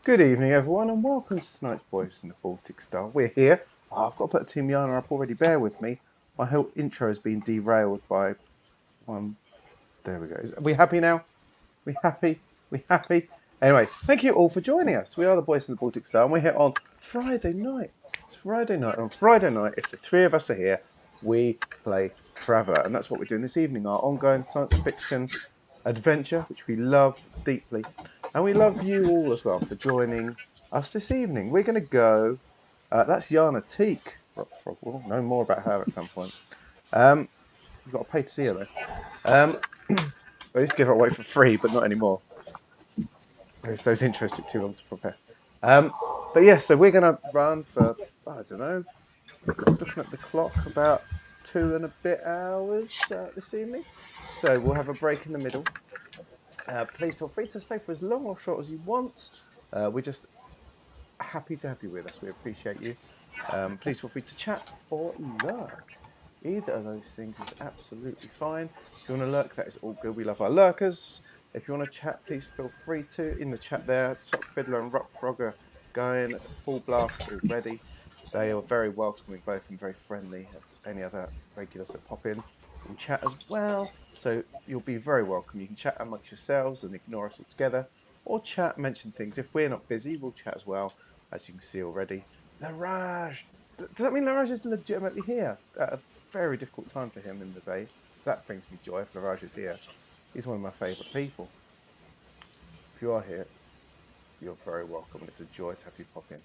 Good evening, everyone, and welcome to tonight's Boys in the Baltic Star. We're here. I've got to put Team Yana up already. Bear with me. My whole intro has been derailed by one. There we go. Are we happy now? We happy? We happy? Anyway, thank you all for joining us. We are the Boys in the Baltic Star, and we're here on Friday night. It's Friday night. On Friday night, if the three of us are here, we play Traveller, and that's what we're doing this evening. Our ongoing science fiction adventure, which we love deeply. And we love you all as well for joining us this evening. We're going to go. That's Yana Teak. We'll know more about her at some point. You've got to pay to see her, though. I used to give her away for free, but not anymore. Those intros took too long to prepare. But yes, so we're going to run for, I don't know, looking at the clock, about 2 and a bit hours this evening. So we'll have a break in the middle. Please feel free to stay for as long or short as you want. We're just happy to have you with us. We appreciate you. Please feel free to chat or lurk. Either of those things is absolutely fine. If you want to lurk, that is all good. We love our lurkers. If you want to chat, please feel free to. In the chat there, Sock Fiddler and Rock Frog are going full blast already. They are very welcoming, both, and very friendly. Any other regulars that pop in will chat as well. So you'll be very welcome. You can chat amongst yourselves and ignore us altogether, or chat, mention things. If we're not busy, we'll chat as well, as you can see already. Laraj! Does that mean Laraj is legitimately here? At a very difficult time for him in the day. That brings me joy if Laraj is here. He's one of my favourite people. If you are here, you're very welcome, and it's a joy to have you pop in.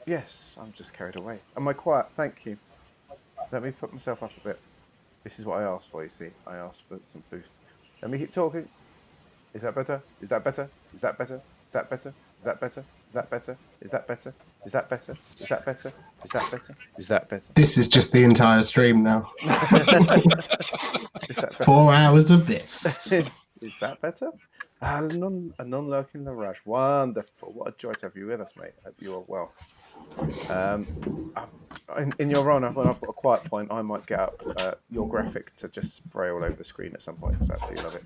Yes, I'm just carried away. Am I quiet? Thank you. Let me put myself up a bit. This is what I asked for, you see. I asked for some boost. Let me keep talking. Is that better? Is that better? Is that better? Is that better? Is that better? Is that better? Is that better? Is that better? Is that better? Is that better? Is that better? This is just the entire stream now. Is that better? 4 hours of this. Is that better? A non-lurking Laraj. Wonderful. What a joy to have you with us, mate. Hope you are well. In your honor, when I've got a quiet point, I might get up your graphic to just spray all over the screen at some point. So I absolutely love it.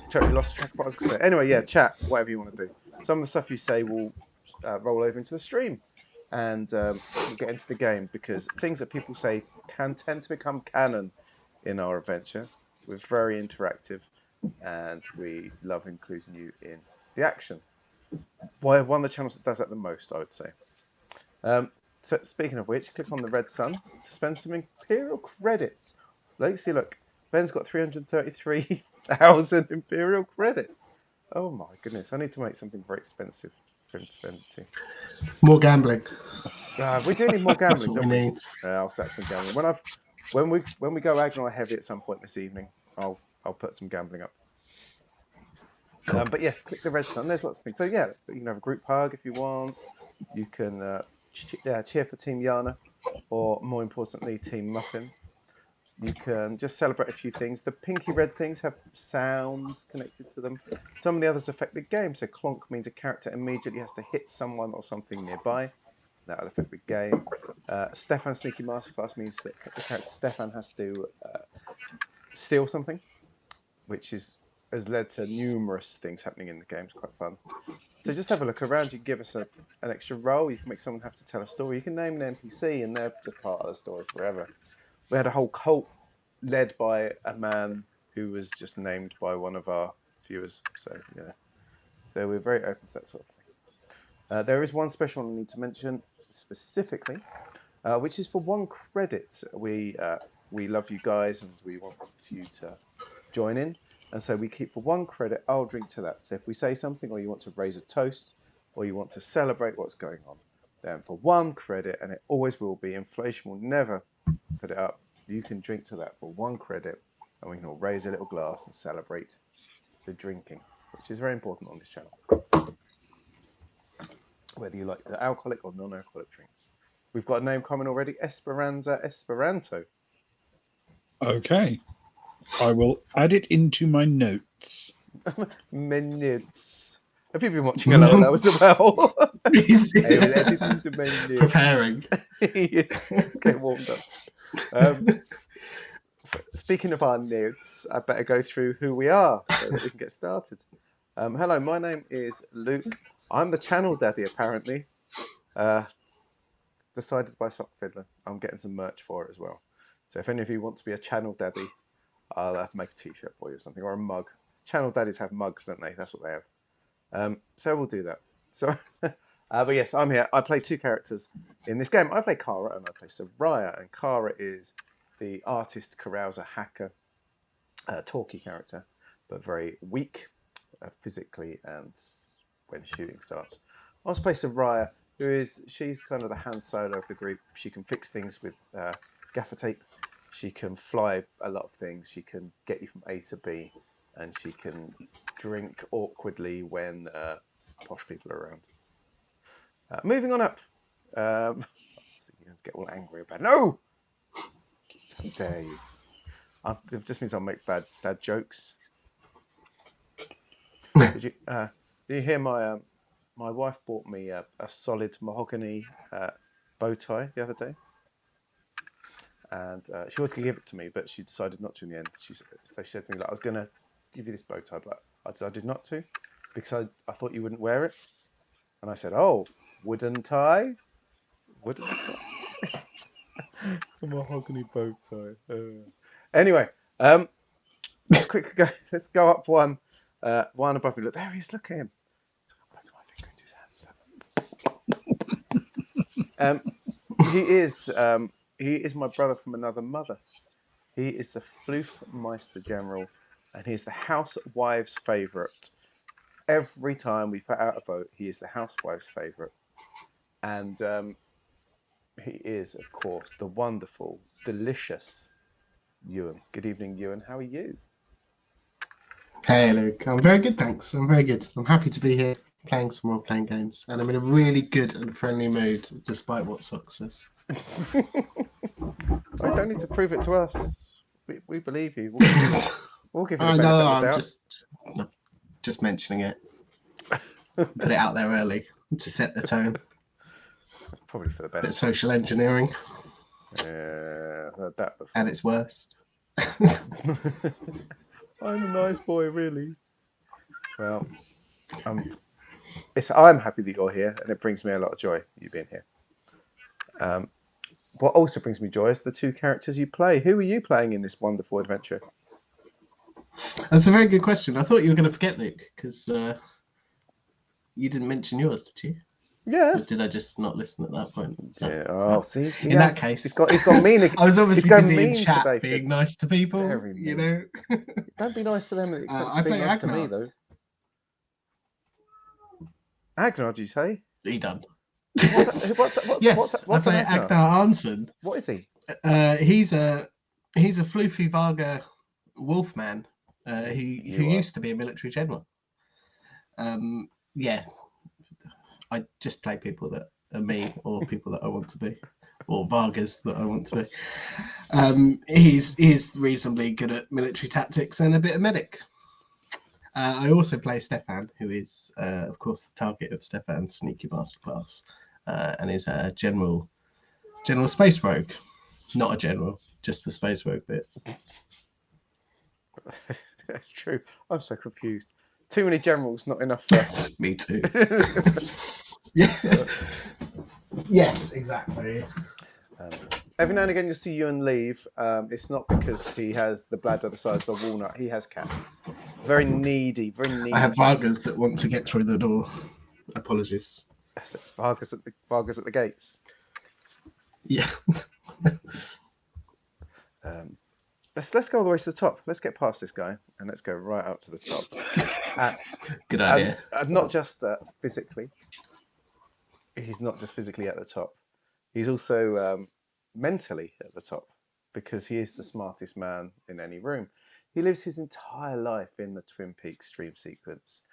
Totally lost track of what I was going to say. Anyway, yeah, chat, whatever you want to do. Some of the stuff you say will roll over into the stream, and we'll get into the game, because things that people say can tend to become canon in our adventure. We're very interactive, and we love including you in the action. One of the channels that does that the most, I would say. So speaking of which, click on the red sun to spend some Imperial credits. Let's see, look, Ben's got 333,000 Imperial credits. Oh my goodness, I need to make something very expensive for him to spend to. More gambling. We do need more gambling. That's what we need. I'll set some gambling. When we go Agnar heavy at some point this evening, I'll put some gambling up. Cool. But yes, click the red sun. There's lots of things. So yeah, you can have a group hug if you want. You can cheer for Team Yana, or more importantly, Team Muffin. You can just celebrate a few things. The pinky red things have sounds connected to them. Some of the others affect the game. So clonk means a character immediately has to hit someone or something nearby. That'll affect the game. Stefan Sneaky Masterclass means that the character Stefan has to steal something, which has led to numerous things happening in the game. It's quite fun. So just have a look around. You can give us an extra role. You can make someone have to tell a story. You can name an NPC, and they're just part of the story forever. We had a whole cult led by a man who was just named by one of our viewers. So yeah, so we're very open to that sort of thing. There is one special I need to mention specifically, which is for 1 credit. We love you guys, and we want you to join in. And so we keep for 1 credit, I'll drink to that. So if we say something, or you want to raise a toast, or you want to celebrate what's going on, then for 1 credit, and it always will be, inflation will never put it up, you can drink to that for 1 credit, and we can all raise a little glass and celebrate the drinking, which is very important on this channel. Whether you like the alcoholic or non-alcoholic drinks. We've got a name coming already, Esperanto. Okay. I will add it into my notes. Minutes. Have you been watching Hello as well? He's Preparing. It's getting warmed up. speaking of our notes, I better go through who we are so that we can get started. Hello, my name is Luke. I'm the channel daddy, apparently. Decided by Sock Fiddler. I'm getting some merch for it as well. So if any of you want to be a channel daddy, I'll make a t-shirt for you or something, or a mug. Channel daddies have mugs, don't they? That's what they have. So we'll do that. So, but yes, I'm here. I play two characters in this game. I play Kara and I play Soraya. And Kara is the artist, carouser, hacker, talky character, but very weak physically and when shooting starts. I also play Soraya, she's kind of the Han Solo of the group. She can fix things with gaffer tape. She can fly a lot of things. She can get you from A to B, and she can drink awkwardly when posh people are around. Moving on up. So you get all angry about it. No! How dare you? It just means I'll make bad jokes. Did you hear my wife bought me a solid mahogany bow tie the other day, and she was going to give it to me, but she decided not to in the end. She said to me, like, I was going to give you this bow tie, but I decided not to because I thought you wouldn't wear it. And I said, oh, wooden tie? Wooden tie? A mahogany bow tie. Anyway, let's go up one above me. Look, there he is, look at him. He is my brother from another mother. He is the Floofmeister General, and he is the housewives' favourite. Every time we put out a vote, he is the housewives' favourite, and he is, of course, the wonderful, delicious Ewan. Good evening, Ewan. How are you? Hey, Luke. I'm very good, thanks. I'm very good. I'm happy to be here playing some role-playing games, and I'm in a really good and friendly mood, despite what Sock says. I don't need to prove it to us. We believe you. We'll give you the I benefit know. of the I'm doubt. just mentioning it. Put it out there early to set the tone. Probably for the best. Bit of social engineering. Yeah, heard that before. At its worst. I'm a nice boy, really. Well, I'm happy that you're here, and it brings me a lot of joy, you being here. What also brings me joy is the two characters you play. Who are you playing in this wonderful adventure? That's a very good question. I thought you were going to forget, Luke, because you didn't mention yours, did you? Yeah. Or did I just not listen at that point? Yeah. Oh, see. In that case, he's got mean. I was obviously busy in chat today, being Fitz. nice to people. Very mean. You know. Don't be nice to them at the expense I of being play nice to Agnar. me, though. Agnar, did you say? He done. What's I play Agnar Arnson. What is he? He's a floofy Varga wolfman who used to be a military general. Yeah, I just play people that are me or people that I want to be, or Vargas that I want to be. He's reasonably good at military tactics and a bit of medic. I also play Stefan, who is, of course, the target of Stefan's Sneaky Masterclass, and is a general space rogue. Not a general, just the space rogue bit. That's true. I'm so confused. Too many generals, not enough. Me too. Yeah. Yes, exactly. Every now and again, you'll see Ewan leave. It's not because he has the bladder the size of a walnut. He has cats. Very needy. I have Vargas that want to get through the door. Apologies. Vargas at the gates. Yeah. Let's go all the way to the top. Let's get past this guy and let's go right up to the top. Good idea. Not just physically. He's not just physically at the top. He's also mentally at the top because he is the smartest man in any room. He lives his entire life in the Twin Peaks dream sequence,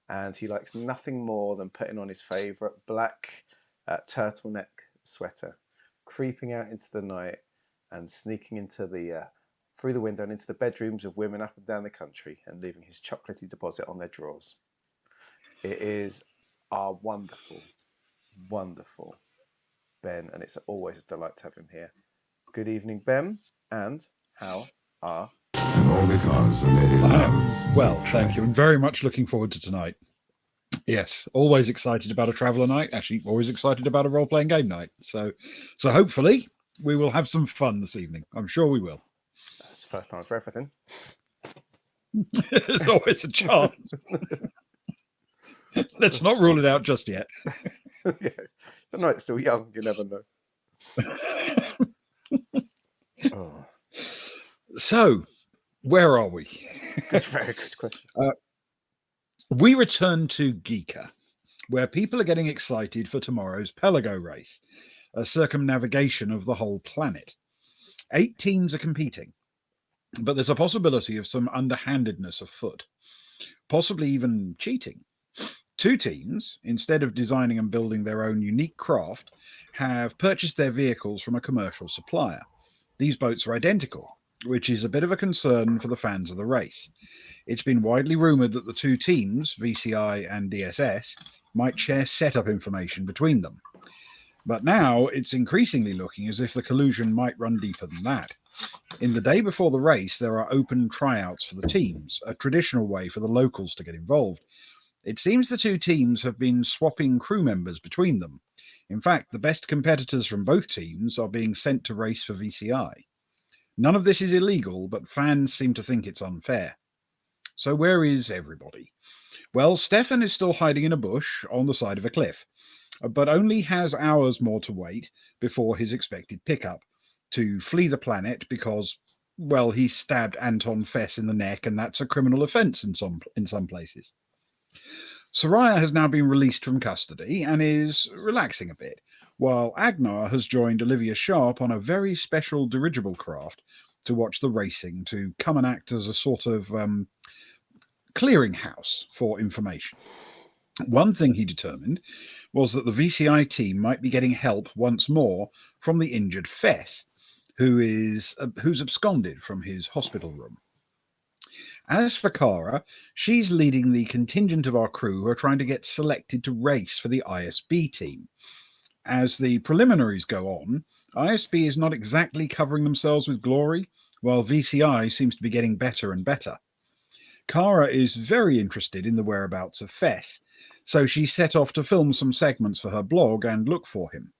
and he likes nothing more than putting on his favourite black turtleneck sweater, creeping out into the night and sneaking into through the window and into the bedrooms of women up and down the country and leaving his chocolatey deposit on their drawers. It is our wonderful, wonderful Ben, and it's always a delight to have him here. Good evening, Ben, and how are. And all because a lady loves. Well, thank you. I'm very much looking forward to tonight. Yes, always excited about a traveller night. Actually, always excited about a role-playing game night. So hopefully we will have some fun this evening. I'm sure we will. That's the first time for everything. There's always a chance. Let's not rule it out just yet. Yeah. The night's still young. You never know. Oh, So, where are we? very good question. We return to Giikur, where people are getting excited for tomorrow's Pelago race, a circumnavigation of the whole planet. 8 teams are competing, but there's a possibility of some underhandedness afoot, possibly even cheating. 2 teams, instead of designing and building their own unique craft, have purchased their vehicles from a commercial supplier. These boats are identical, which is a bit of a concern for the fans of the race. It's been widely rumoured that the 2 teams, VCI and DSS, might share setup information between them. But now it's increasingly looking as if the collusion might run deeper than that. In the day before the race, there are open tryouts for the teams, a traditional way for the locals to get involved. It seems the 2 teams have been swapping crew members between them. In fact, the best competitors from both teams are being sent to race for VCI. None of this is illegal, but fans seem to think it's unfair. So where is everybody? Well, Stefan is still hiding in a bush on the side of a cliff, but only has hours more to wait before his expected pickup to flee the planet because, well, he stabbed Anton Fess in the neck, and that's a criminal offence in some places. Soraya has now been released from custody and is relaxing a bit, while Agnar has joined Olivia Sharp on a very special dirigible craft to watch the racing, to come and act as a sort of clearinghouse for information. One thing he determined was that the VCI team might be getting help once more from the injured Fess, who's absconded from his hospital room. As for Kara, she's leading the contingent of our crew who are trying to get selected to race for the ISB team. As the preliminaries go on, ISB is not exactly covering themselves with glory, while VCI seems to be getting better and better. Kara is very interested in the whereabouts of Fess, so she set off to film some segments for her blog and look for him.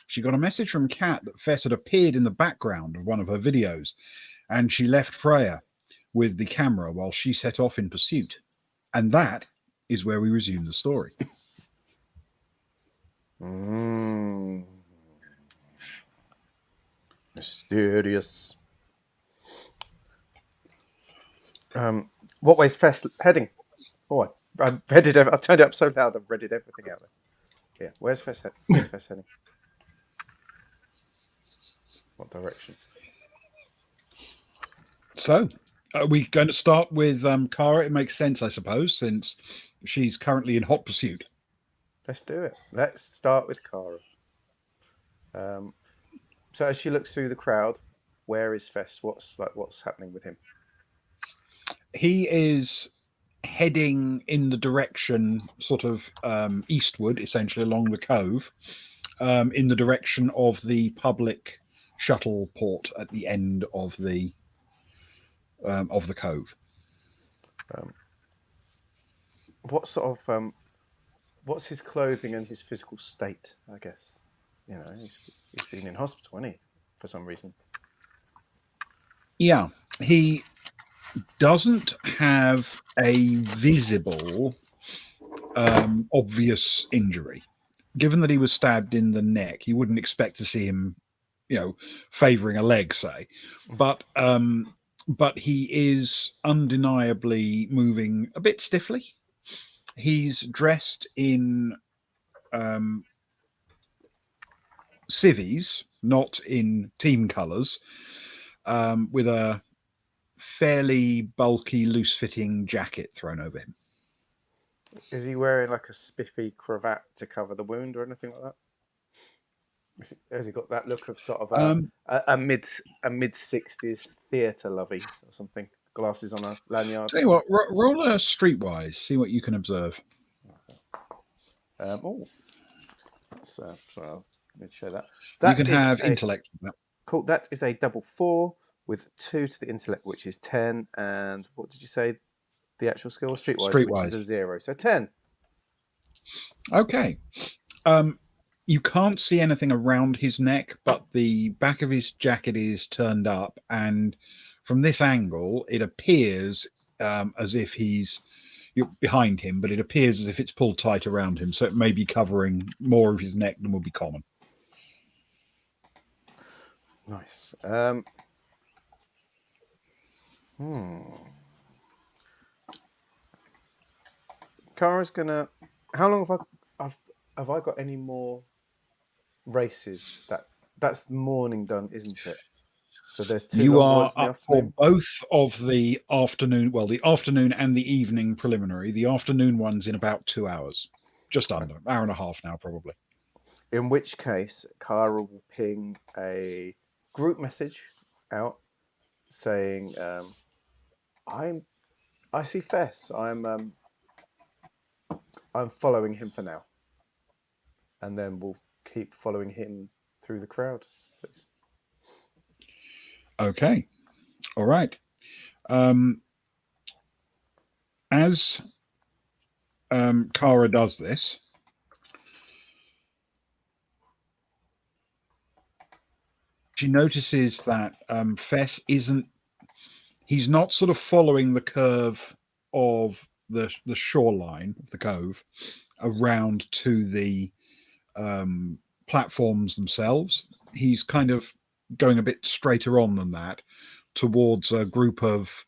She got a message from Kat that Fess had appeared in the background of one of her videos, and she left Freya with the camera while she set off in pursuit. And that is where we resume the story. Mysterious. What way's Fess heading? Oh, I've turned it up so loud I've read everything out there. Yeah, where's Fess heading? What direction? So, are we going to start with Kara? It makes sense, I suppose, since she's currently in hot pursuit. Let's do it. Let's start with Kara. So as she looks through the crowd, where is Fess? What's happening with him? He is heading in the direction, sort of eastward, essentially along the cove, in the direction of the public shuttle port at the end of the cove. What sort of what's his clothing and his physical state? I guess he's been in hospital, hasn't he, for some reason? Yeah, he doesn't have a visible, obvious injury. Given that he was stabbed in the neck, you wouldn't expect to see him, favouring a leg, say. But he is undeniably moving a bit stiffly. He's dressed in civvies, not in team colours, with a fairly bulky, loose-fitting jacket thrown over him. Is he wearing like a spiffy cravat to cover the wound or anything like that? Has he got that look of sort of a mid-60s theatre lovey or something? Glasses on a lanyard. Tell you what, roll a streetwise, see what you can observe. Sorry, let me show that. You can have intellect. Cool. That is a double 4. with 2 to the intellect, which is 10, and what did you say the actual skill was? Streetwise, which is a Streetwise. 0. So 10. Okay. You can't see anything around his neck, but the back of his jacket is turned up, and from this angle, it appears as if you're behind him, but it appears as if it's pulled tight around him, so it may be covering more of his neck than would be common. Nice. Kara's gonna. How long have I got any more races? That's the morning done, isn't it? So there's 2 You long are ones in the up for afternoon. both of the afternoon, well, the afternoon and the evening preliminary. The afternoon one's in about 2 hours, just under, hour and a half now, probably. In which case, Kara will ping a group message out saying, I see Fess. I'm following him for now, and then we'll keep following him through the crowd, please. Okay, all right. As Kara does this, she notices that Fess he's not sort of following the curve of the shoreline of the cove around to the platforms themselves. He's kind of going a bit straighter on than that towards a group of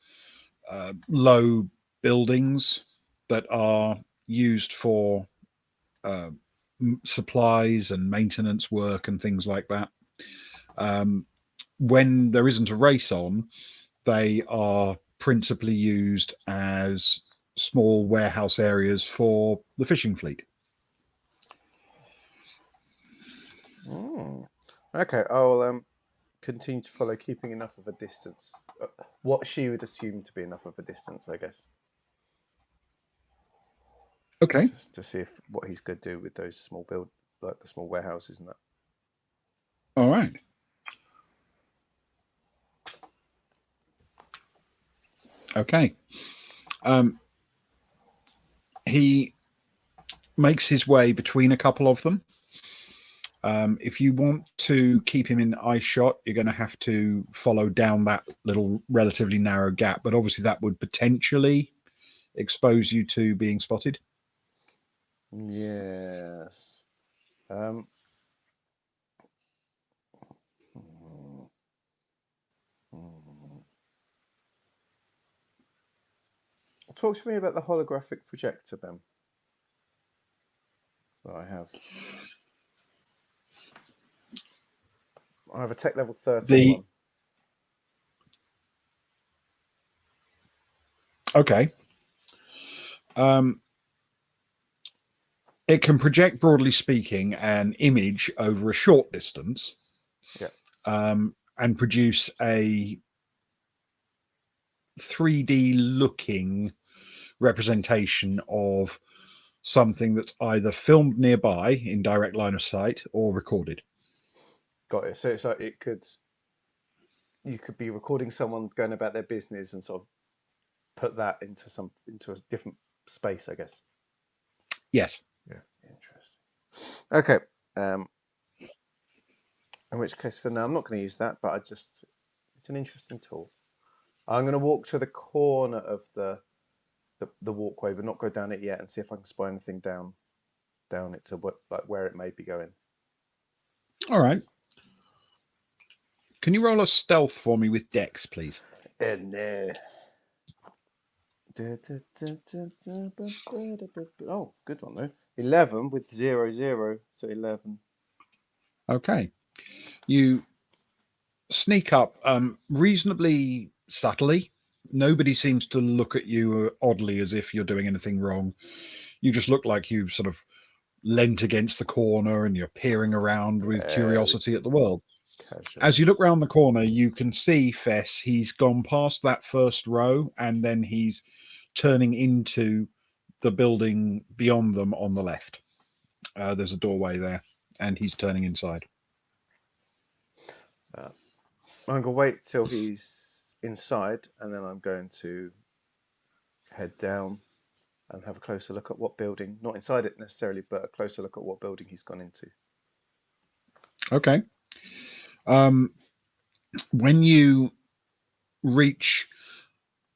low buildings that are used for supplies and maintenance work and things like that. When there isn't a race on, they are principally used as small warehouse areas for the fishing fleet. Okay, I'll continue to follow, keeping enough of a distance. What she would assume to be enough of a distance, I guess. Okay. Just to see what he's going to do with those small like the small warehouses and that. All right. Okay. He makes his way between a couple of them. If you want to keep him in eye shot, you're going to have to follow down that little relatively narrow gap, but obviously that would potentially expose you to being spotted. Yes. Talk to me about the holographic projector, Ben. That I have. I have a tech level 31. Okay. It can project, broadly speaking, an image over a short distance. Yeah. And produce a 3D looking representation of something that's either filmed nearby in direct line of sight or recorded. Got it. So it's like you could be recording someone going about their business and sort of put that into a different space, I guess. Yes. Yeah. Interesting. Okay. In which case, for now, I'm not going to use that, but it's an interesting tool. I'm going to walk to the corner of the walkway, but not go down it yet, and see if I can spy anything down it to where it may be going. All right. Can you roll a stealth for me with Dex, please? And oh, good one though. 11 with 0, so 11. Okay. You sneak up reasonably subtly. Nobody seems to look at you oddly as if you're doing anything wrong. You just look like you've sort of leant against the corner and you're peering around with curiosity at the world. Casual. As you look round the corner, you can see Fess. He's gone past that first row and then he's turning into the building beyond them on the left. There's a doorway there and he's turning inside. I'm gonna wait till he's inside, and then I'm going to head down and have a closer look at what building, not inside it necessarily, but a closer look at what building he's gone into. Okay. When you reach,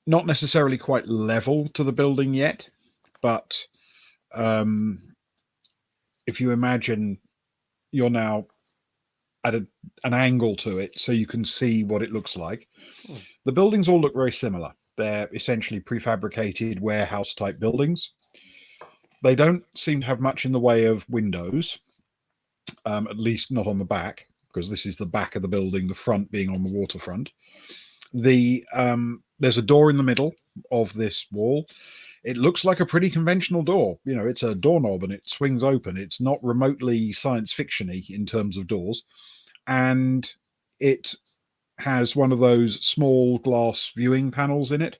not necessarily quite level to the building yet, but if you imagine you're now at an angle to it so you can see what it looks like. The buildings all look very similar. They're essentially prefabricated warehouse type buildings. They don't seem to have much in the way of windows, at least not on the back, because this is the back of the building, the front being on the waterfront. There's a door in the middle of this wall. It looks like a pretty conventional door. You know, it's a doorknob and it swings open. It's not remotely science fiction-y in terms of doors. And it has one of those small glass viewing panels in it.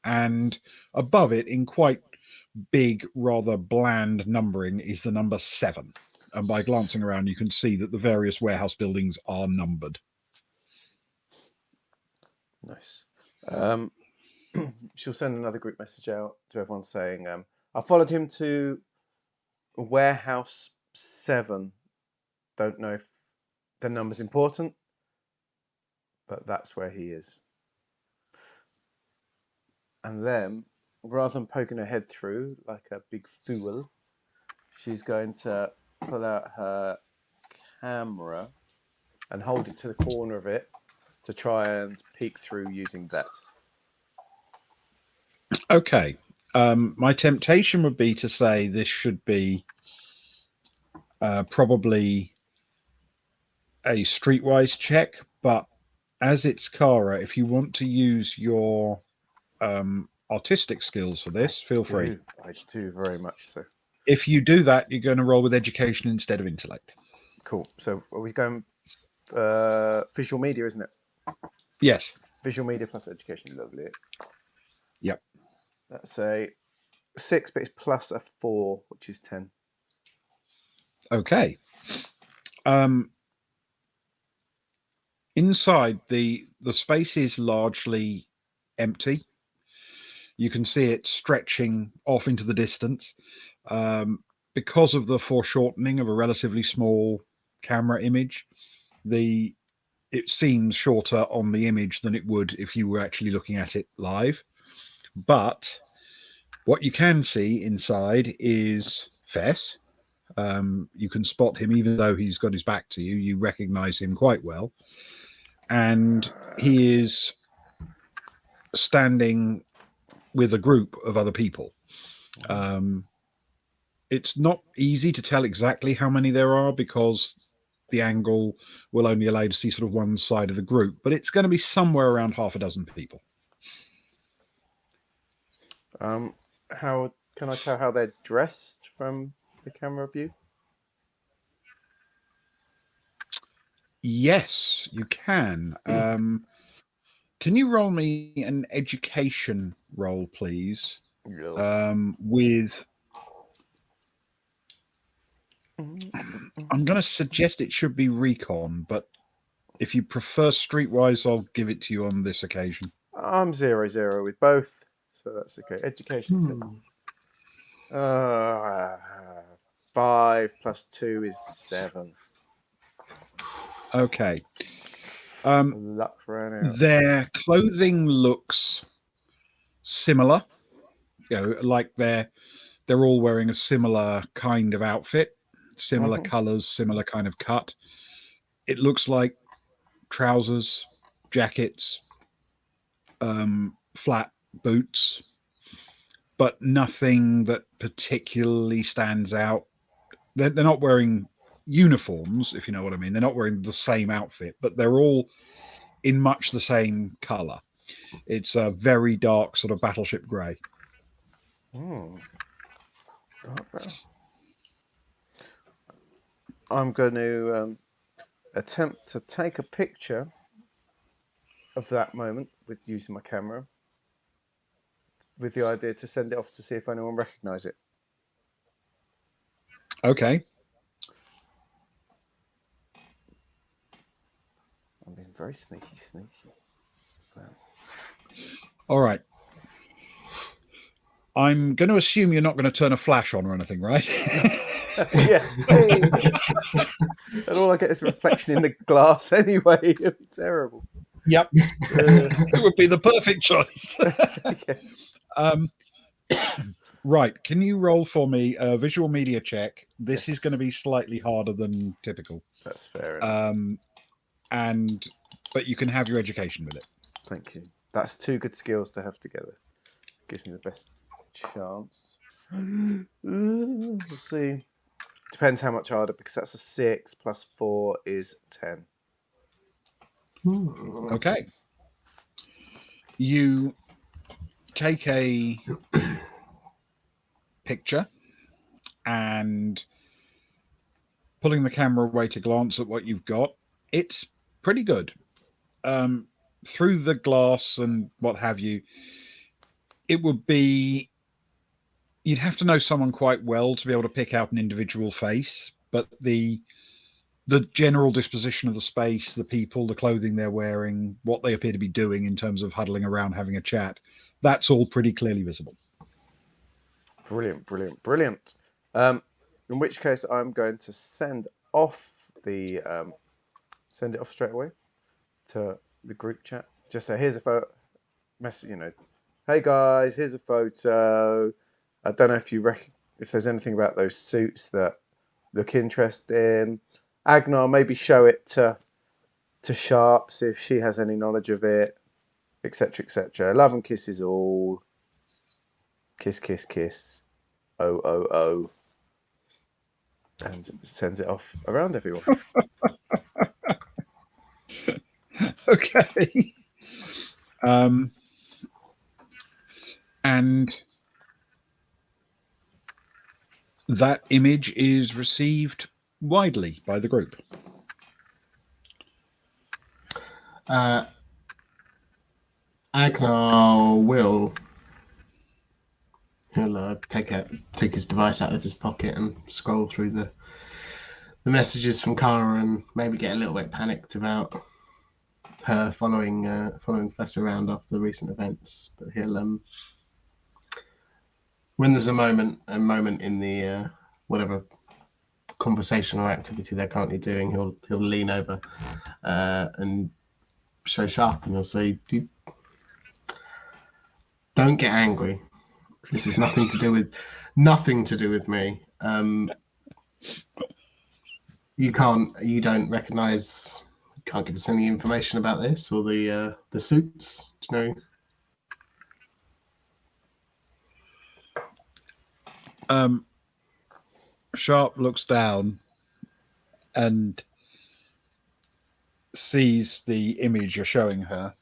And above it, in quite big, rather bland numbering, is the number 7. And by glancing around, you can see that the various warehouse buildings are numbered. Nice. She'll send another group message out to everyone saying, I followed him to warehouse 7. Don't know if the number's important, but that's where he is. And then, rather than poking her head through like a big fool, she's going to pull out her camera and hold it to the corner of it to try and peek through using that. Okay. My temptation would be to say this should be probably a streetwise check, but as it's Kara, if you want to use your artistic skills for this, feel free. I do very much so. If you do that, you're going to roll with education instead of intellect. Cool. So are we going visual media, isn't it? Yes. Visual media plus education. Lovely. Yep. That's a 6, but it's plus a 4, which is 10. Okay. Inside, the space is largely empty. You can see it stretching off into the distance. Because of the foreshortening of a relatively small camera image, it seems shorter on the image than it would if you were actually looking at it live. But what you can see inside is Fess. You can spot him, even though he's got his back to you. You recognize him quite well. And he is standing with a group of other people. It's not easy to tell exactly how many there are because the angle will only allow you to see sort of one side of the group, but it's going to be somewhere around half a dozen people. How can I tell how they're dressed from the camera view? Yes, you can. Can you roll me an education roll, please? Yes. With I'm going to suggest it should be recon, but if you prefer streetwise, I'll give it to you on this occasion. I'm 0-0 with both, so that's okay. Education. 5 plus 2 is 7. Okay. Luck ran out. Their clothing looks similar. You know, like they're all wearing a similar kind of outfit, similar colors, similar kind of cut. It looks like trousers, jackets, flat boots, but nothing that particularly stands out. They're not wearing uniforms, if you know what I mean. They're not wearing the same outfit, but they're all in much the same color. It's a very dark sort of battleship gray. I'm going to attempt to take a picture of that moment with using my camera, with the idea to send it off to see if anyone recognises it. Okay. I'm being very sneaky. All right. I'm going to assume you're not going to turn a flash on or anything, right? Yeah. Hey. And all I get is a reflection in the glass anyway. It'd be terrible. Yep. It would be the perfect choice. Yeah. Right. Can you roll for me a visual media check? This Yes. is going to be slightly harder than typical. That's fair enough. But you can have your education with it. Thank you. That's two good skills to have together. Gives me the best chance. We'll see. Depends how much harder, because that's a 6 plus 4 is 10. Okay. You take a picture and pulling the camera away to glance at what you've got. It's pretty good. Through the glass and what have you, it would be, you'd have to know someone quite well to be able to pick out an individual face, but the general disposition of the space, the people, the clothing they're wearing, what they appear to be doing in terms of huddling around having a chat, that's all pretty clearly visible. Brilliant. In which case, I'm going to send it off straight away to the group chat. Just say, here's a photo message. Hey guys, here's a photo. I don't know if there's anything about those suits that look interesting. Agnar, maybe show it to Sharp, see if she has any knowledge of it, etc., etc. Love and kisses all. Kiss, kiss, kiss. Oh. And sends it off around everyone. Okay. And that image is received widely by the group. Agnar will take his device out of his pocket and scroll through the messages from Kara and maybe get a little bit panicked about her following Fess around after the recent events. But he'll when there's a moment in the whatever conversation or activity they're currently doing, he'll lean over and show Sharp and he'll say, "Don't get angry. This is nothing to do with me. You don't recognise. You can't give us any information about this or the suits. Do you know?" Sharp looks down and sees the image you're showing her.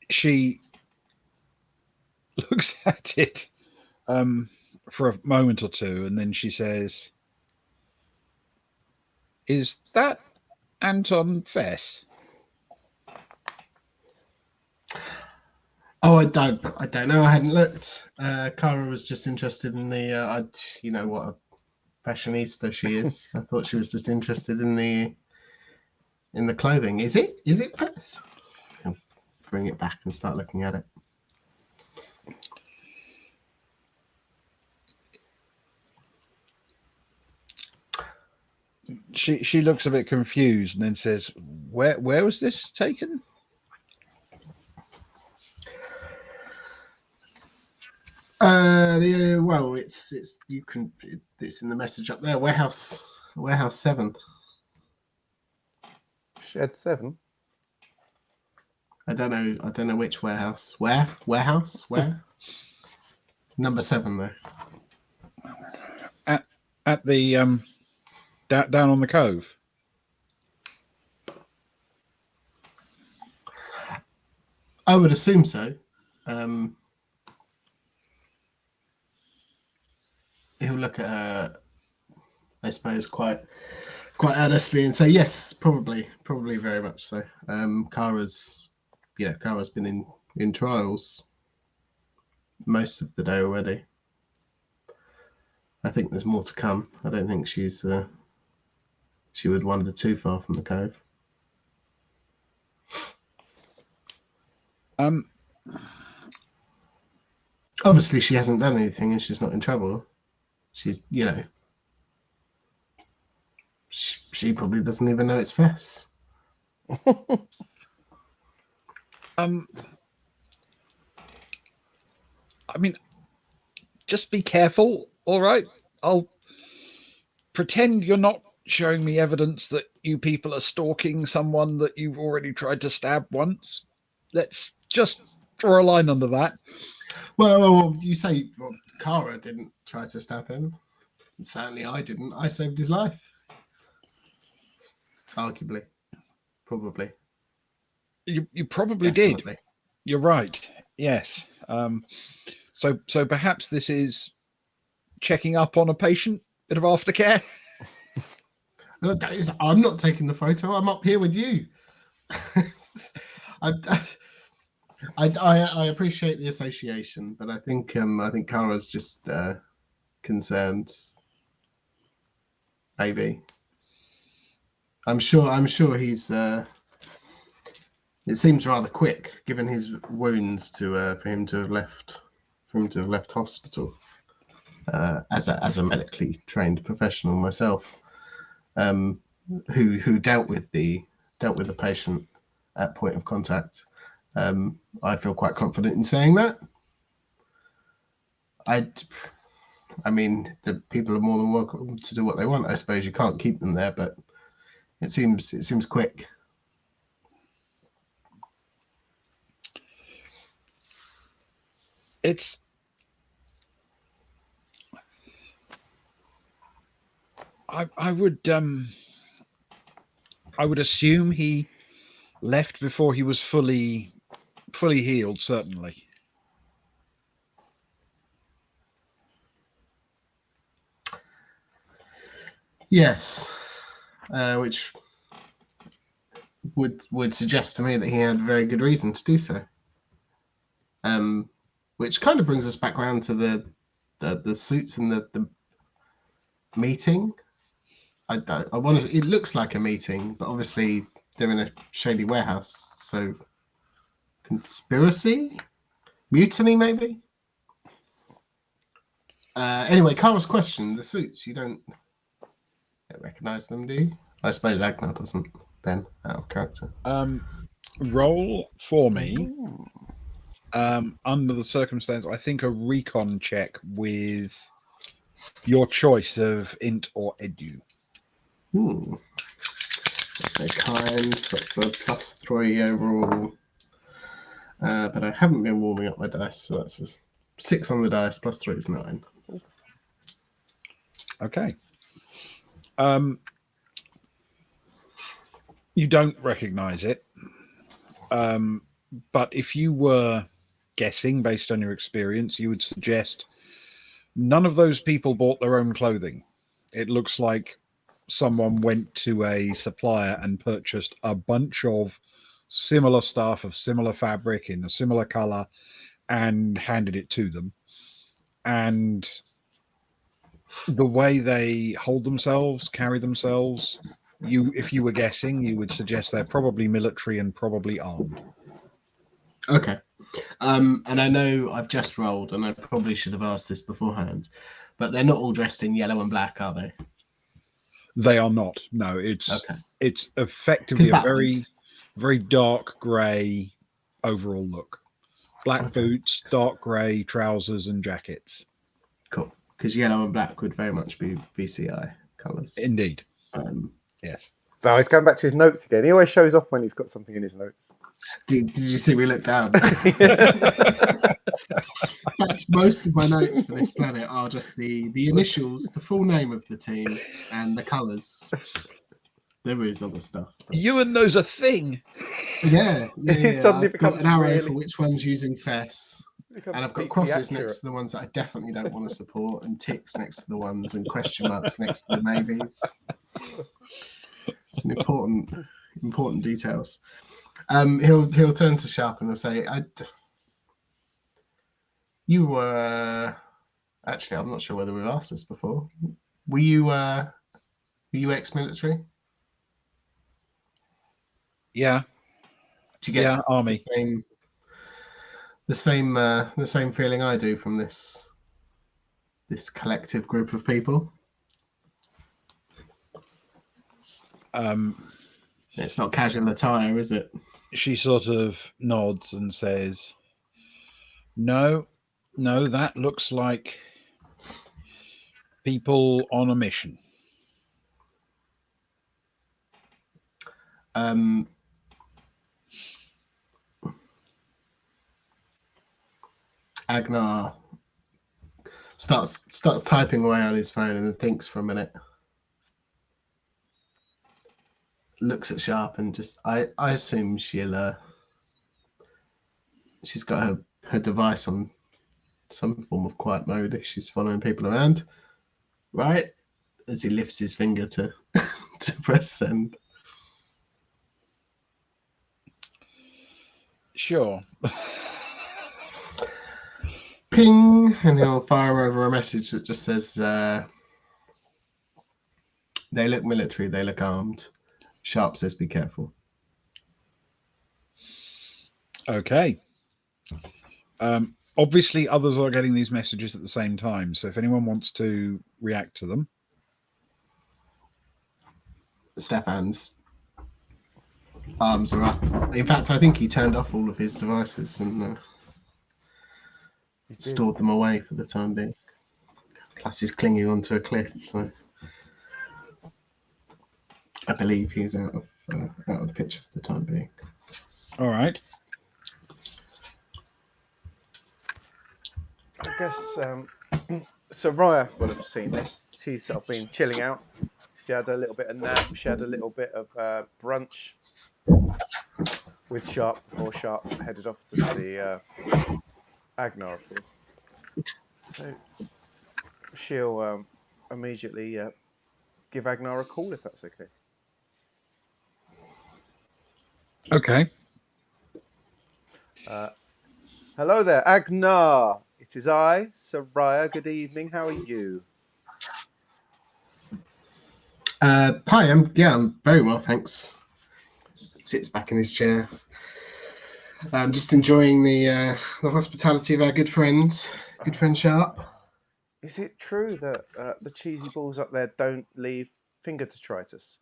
She looks at it for a moment or two, and then she says, "Is that Anton Fess?" Oh, I don't know. I hadn't looked. Kara was just interested in the. You know what a fashionista she is. I thought she was just interested in the clothing. Is it Fess? I'll bring it back and start looking at it. She looks a bit confused and then says, "Where was this taken?" Well, it's in the message up there. Warehouse 7. Shed 7. I don't know which warehouse. Warehouse? Number 7 though. At the down on the cove. I would assume so. He'll look at her, I suppose, quite earnestly and say, yes, probably very much so. Kara's been in trials most of the day already. I think there's more to come. I don't think she would wander too far from the cove. Obviously, she hasn't done anything and she's not in trouble. She's, she probably doesn't even know it's Fess. I mean, just be careful, all right? I'll pretend you're not showing me evidence that you people are stalking someone that you've already tried to stab once. Let's just draw a line under that. Well, you say Kara didn't try to stab him. Certainly I didn't. I saved his life. Arguably. Probably. You probably Definitely. did. You're right. Yes. So perhaps this is checking up on a patient, bit of aftercare. I'm not taking the photo. I'm up here with you. I appreciate the association, but I think Kara's just concerned. Maybe. I'm sure he's. It seems rather quick, given his wounds, for him to have left hospital. As a medically trained professional myself, who dealt with the patient at point of contact, I feel quite confident in saying that. I mean, the people are more than welcome to do what they want. I suppose you can't keep them there, but it seems quick. I would assume he left before he was fully healed, certainly. Yes, which would suggest to me that he had very good reason to do so. Which kind of brings us back around to the suits and the meeting. I want to. It looks like a meeting, but obviously they're in a shady warehouse. So conspiracy, mutiny, maybe. Anyway, Carl's question: the suits. You don't recognize them, do you? I suppose Agnar doesn't. Then out of character. Roll for me. Under the circumstance, I think a recon check with your choice of int or edu. That's very kind. That's a +3 overall. But I haven't been warming up my dice, so that's a 6 on the dice, +3 is 9. Okay. You don't recognize it. But if you were guessing based on your experience, you would suggest none of those people bought their own clothing. It looks like someone went to a supplier and purchased a bunch of similar stuff of similar fabric in a similar color and handed it to them. And the way they hold themselves, carry themselves, if you were guessing, you would suggest they're probably military and probably armed. Okay. And I know I've just rolled, and I probably should have asked this beforehand, but they're not all dressed in yellow and black, are they? They are not. No, it's effectively a very dark grey overall look. Black boots, dark grey trousers and jackets. Cool. Because yellow and black would very much be VCI colours. Indeed. Yes. So he's going back to his notes again. He always shows off when he's got something in his notes. Did you see me look down? In fact, most of my notes for this planet are just the initials, the full name of the team, and the colours. There is other stuff. Ewan knows a thing. Yeah. Suddenly I've got an arrow really... for which one's using Fess. And I've got crosses next to the ones that I definitely don't want to support, and ticks next to the ones, and question marks next to the maybes. It's an important details. He'll turn to Sharp and he'll say, "You were Actually, I'm not sure whether we've asked this before. Were you ex-military? Yeah, Do you get yeah, army. the same feeling I do from this collective group of people? It's not casual attire, is it? She sort of nods and says, no, that looks like people on a mission. Agnar starts typing away on his phone and then thinks for a minute. Looks at Sharp and just I assume she's got her device on some form of quiet mode if she's following people around, right? As he lifts his finger to to press send. Sure. Ping, and he'll fire over a message that just says, "They look military. They look armed." Sharp says, "Be careful." Okay. Obviously, others are getting these messages at the same time. So if anyone wants to react to them. Stefan's arms are up. In fact, I think he turned off all of his devices and stored them away for the time being. Plus, he's clinging onto a cliff, so I believe he's out of the picture for the time being. All right. I guess Soraya will have seen this. She's sort of been chilling out. She had a little bit of nap. She had a little bit of brunch with Sharp before Sharp headed off to see Agnar, of course. So she'll immediately give Agnar a call if that's okay. Okay. Hello there, Agnar. It is I, Soraya. Good evening. How are you? Hi, I'm very well, thanks. Sits back in his chair. I'm just enjoying the hospitality of our good friend Sharp. Is it true that the cheesy balls up there don't leave finger detritus?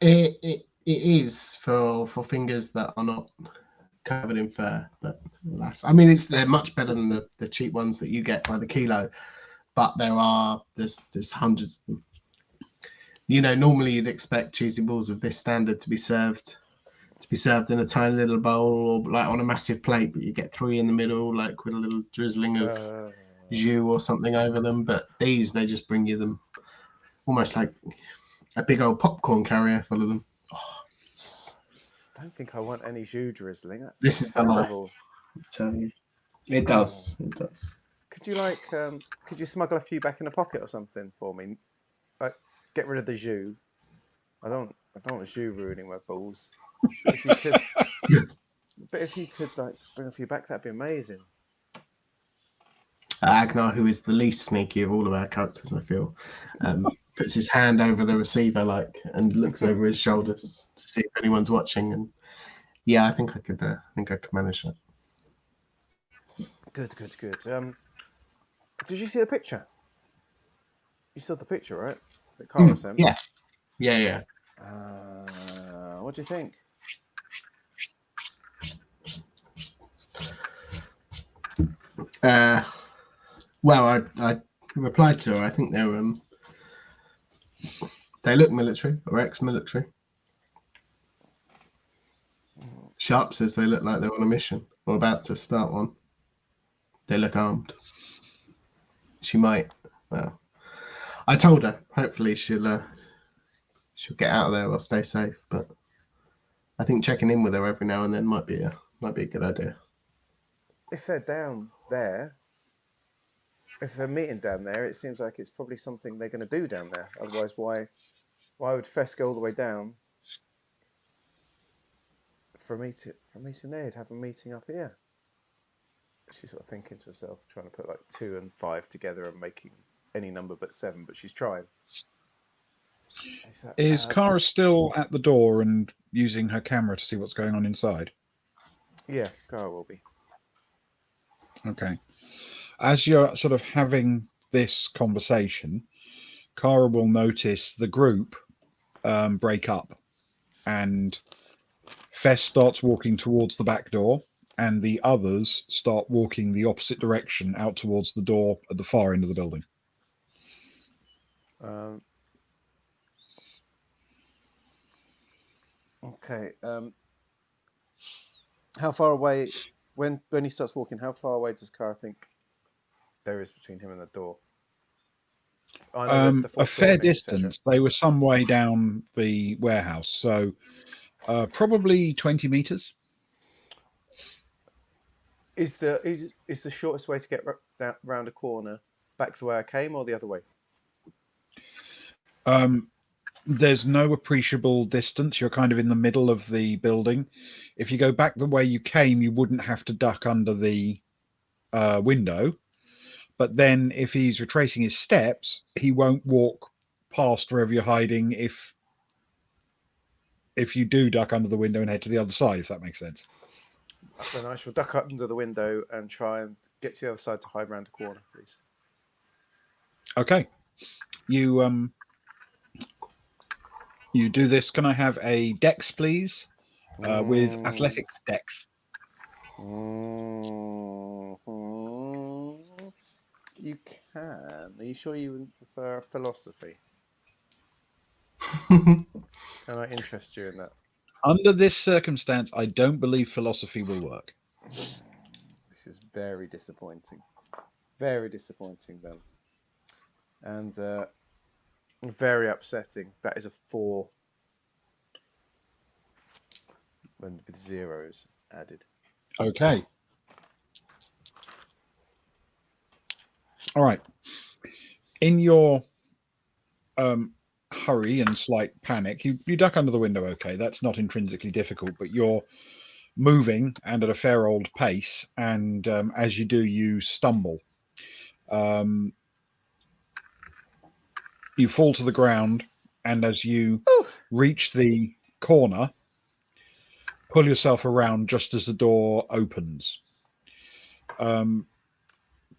It is for fingers that are not covered in fur, but alas, I mean they're much better than the cheap ones that you get by the kilo, but there's hundreds of them. You know, normally you'd expect cheesy balls of this standard to be served in a tiny little bowl or like on a massive plate, but you get 3 in the middle, like with a little drizzling of jus or something over them. But these, they just bring you them almost like a big old popcorn carrier full of them. Oh, I don't think I want any jus drizzling. This is terrible. It does. It does. Could you smuggle a few back in a pocket or something for me? Like, get rid of the jus. I don't want jus ruining my balls. If you could, like bring a few back, that'd be amazing. Agnar, who is the least sneaky of all of our characters, I feel, puts his hand over the receiver and looks over his shoulders to see if anyone's watching. And yeah, I think I could manage that. Good. Did you see the picture? You saw the picture, right? That Cara sent. Yeah. What do you think? Well, I replied to her. I think they look military or ex-military. Sharp says they look like they're on a mission or about to start one. They look armed. She might. Well, I told her. Hopefully, she'll get out of there or stay safe. But I think checking in with her every now and then might be a good idea. If they're down there, if they're meeting down there, it seems like it's probably something they're going to do down there. Otherwise, why would Fess go all the way down for me to need have a meeting up here? She's sort of thinking to herself, trying to put like 2 and 5 together and making any number but 7, but she's trying. Is Kara still at the door and using her camera to see what's going on inside? Yeah, Kara will be. Okay. As you're sort of having this conversation, Kara will notice the group break up, and Fess starts walking towards the back door, and the others start walking the opposite direction out towards the door at the far end of the building. Okay. How far away, when he starts walking, how far away does Kara think there is between him and the door? I know there's the A fourth fair door, etc. distance. They were some way down the warehouse, so probably 20 meters. Is the shortest way to get round a corner back to where I came, or the other way? There's no appreciable distance. You're kind of in the middle of the building. If you go back the way you came, you wouldn't have to duck under the window. But then if he's retracing his steps, he won't walk past wherever you're hiding if you do duck under the window and head to the other side, if that makes sense. Then I shall duck under the window and try and get to the other side to hide around a corner, please. Okay. You do this. Can I have a dex, please? With athletics dex. You can. Are you sure you would prefer philosophy? Can I interest you in that? Under this circumstance, I don't believe philosophy will work. This is very disappointing. Very disappointing, then. And very upsetting. That is a 4. When with zeros added. Okay. All right. In your hurry and slight panic, you duck under the window. Okay, that's not intrinsically difficult, but you're moving and at a fair old pace, and as you do, you stumble. You fall to the ground, and as you reach the corner, pull yourself around just as the door opens.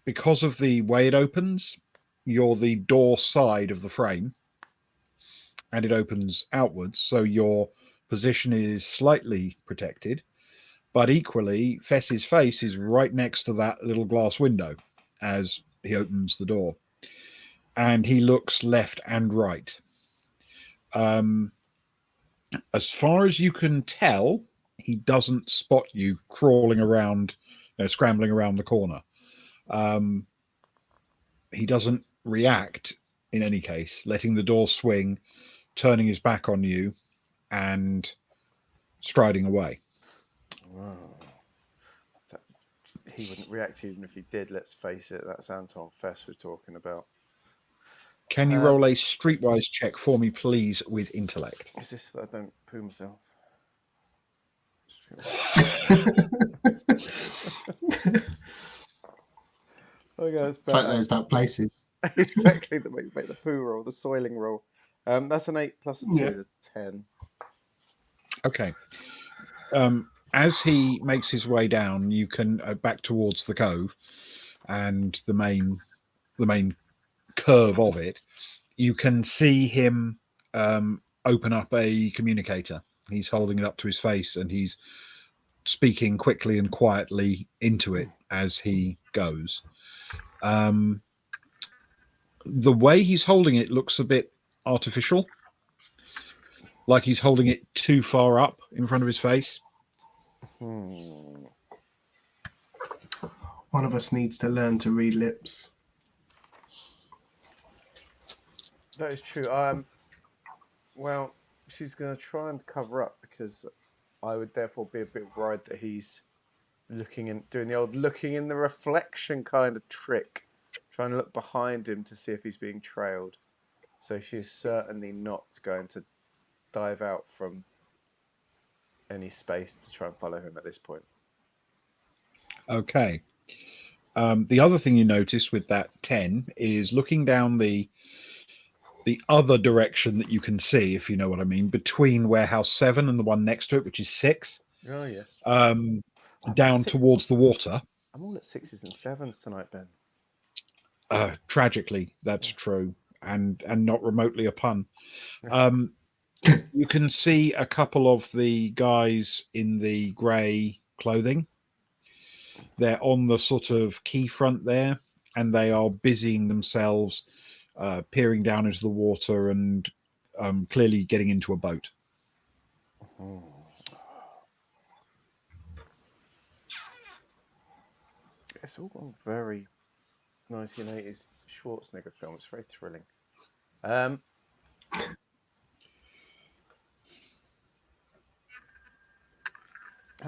Because of the way it opens, you're the door side of the frame, and it opens outwards, so your position is slightly protected, but equally, Fess's face is right next to that little glass window as he opens the door, and he looks left and right. As far as you can tell, he doesn't spot you crawling around, scrambling around the corner. He doesn't react in any case, letting the door swing, turning his back on you, and striding away. Wow. He wouldn't react even if he did, let's face it. That's Anton Fess we're talking about. Can you roll a streetwise check for me, please, with intellect? Is this that I don't poo myself? Okay, that's It's like those dark places. Exactly, that make the poo roll, the soiling roll. That's an 8 plus a 2, a 10. Okay. As he makes his way down, you can back towards the cove and the main curve of it. You can see him open up a communicator. He's holding it up to his face and he's speaking quickly and quietly into it as he goes. The way he's holding it looks a bit artificial, like he's holding it too far up in front of his face. One of us needs to learn to read lips. That is true. Well, she's going to try and cover up because I would therefore be a bit worried that he's doing the old looking in the reflection kind of trick, trying to look behind him to see if he's being trailed. So she's certainly not going to dive out from any space to try and follow him at this point. Okay. The other thing you notice with that 10 is looking down the other direction that you can see, if you know what I mean, between warehouse 7 and the one next to it, which is 6, Oh yes. down Six. towards the water. I'm all at 6s and 7s tonight, Ben. Tragically, that's true, and not remotely a pun. You can see a couple of the guys in the grey clothing. They're on the sort of quay front there, and they are busying themselves, peering down into the water and clearly getting into a boat. It's all gone very 1980s Schwarzenegger film. It's very thrilling. How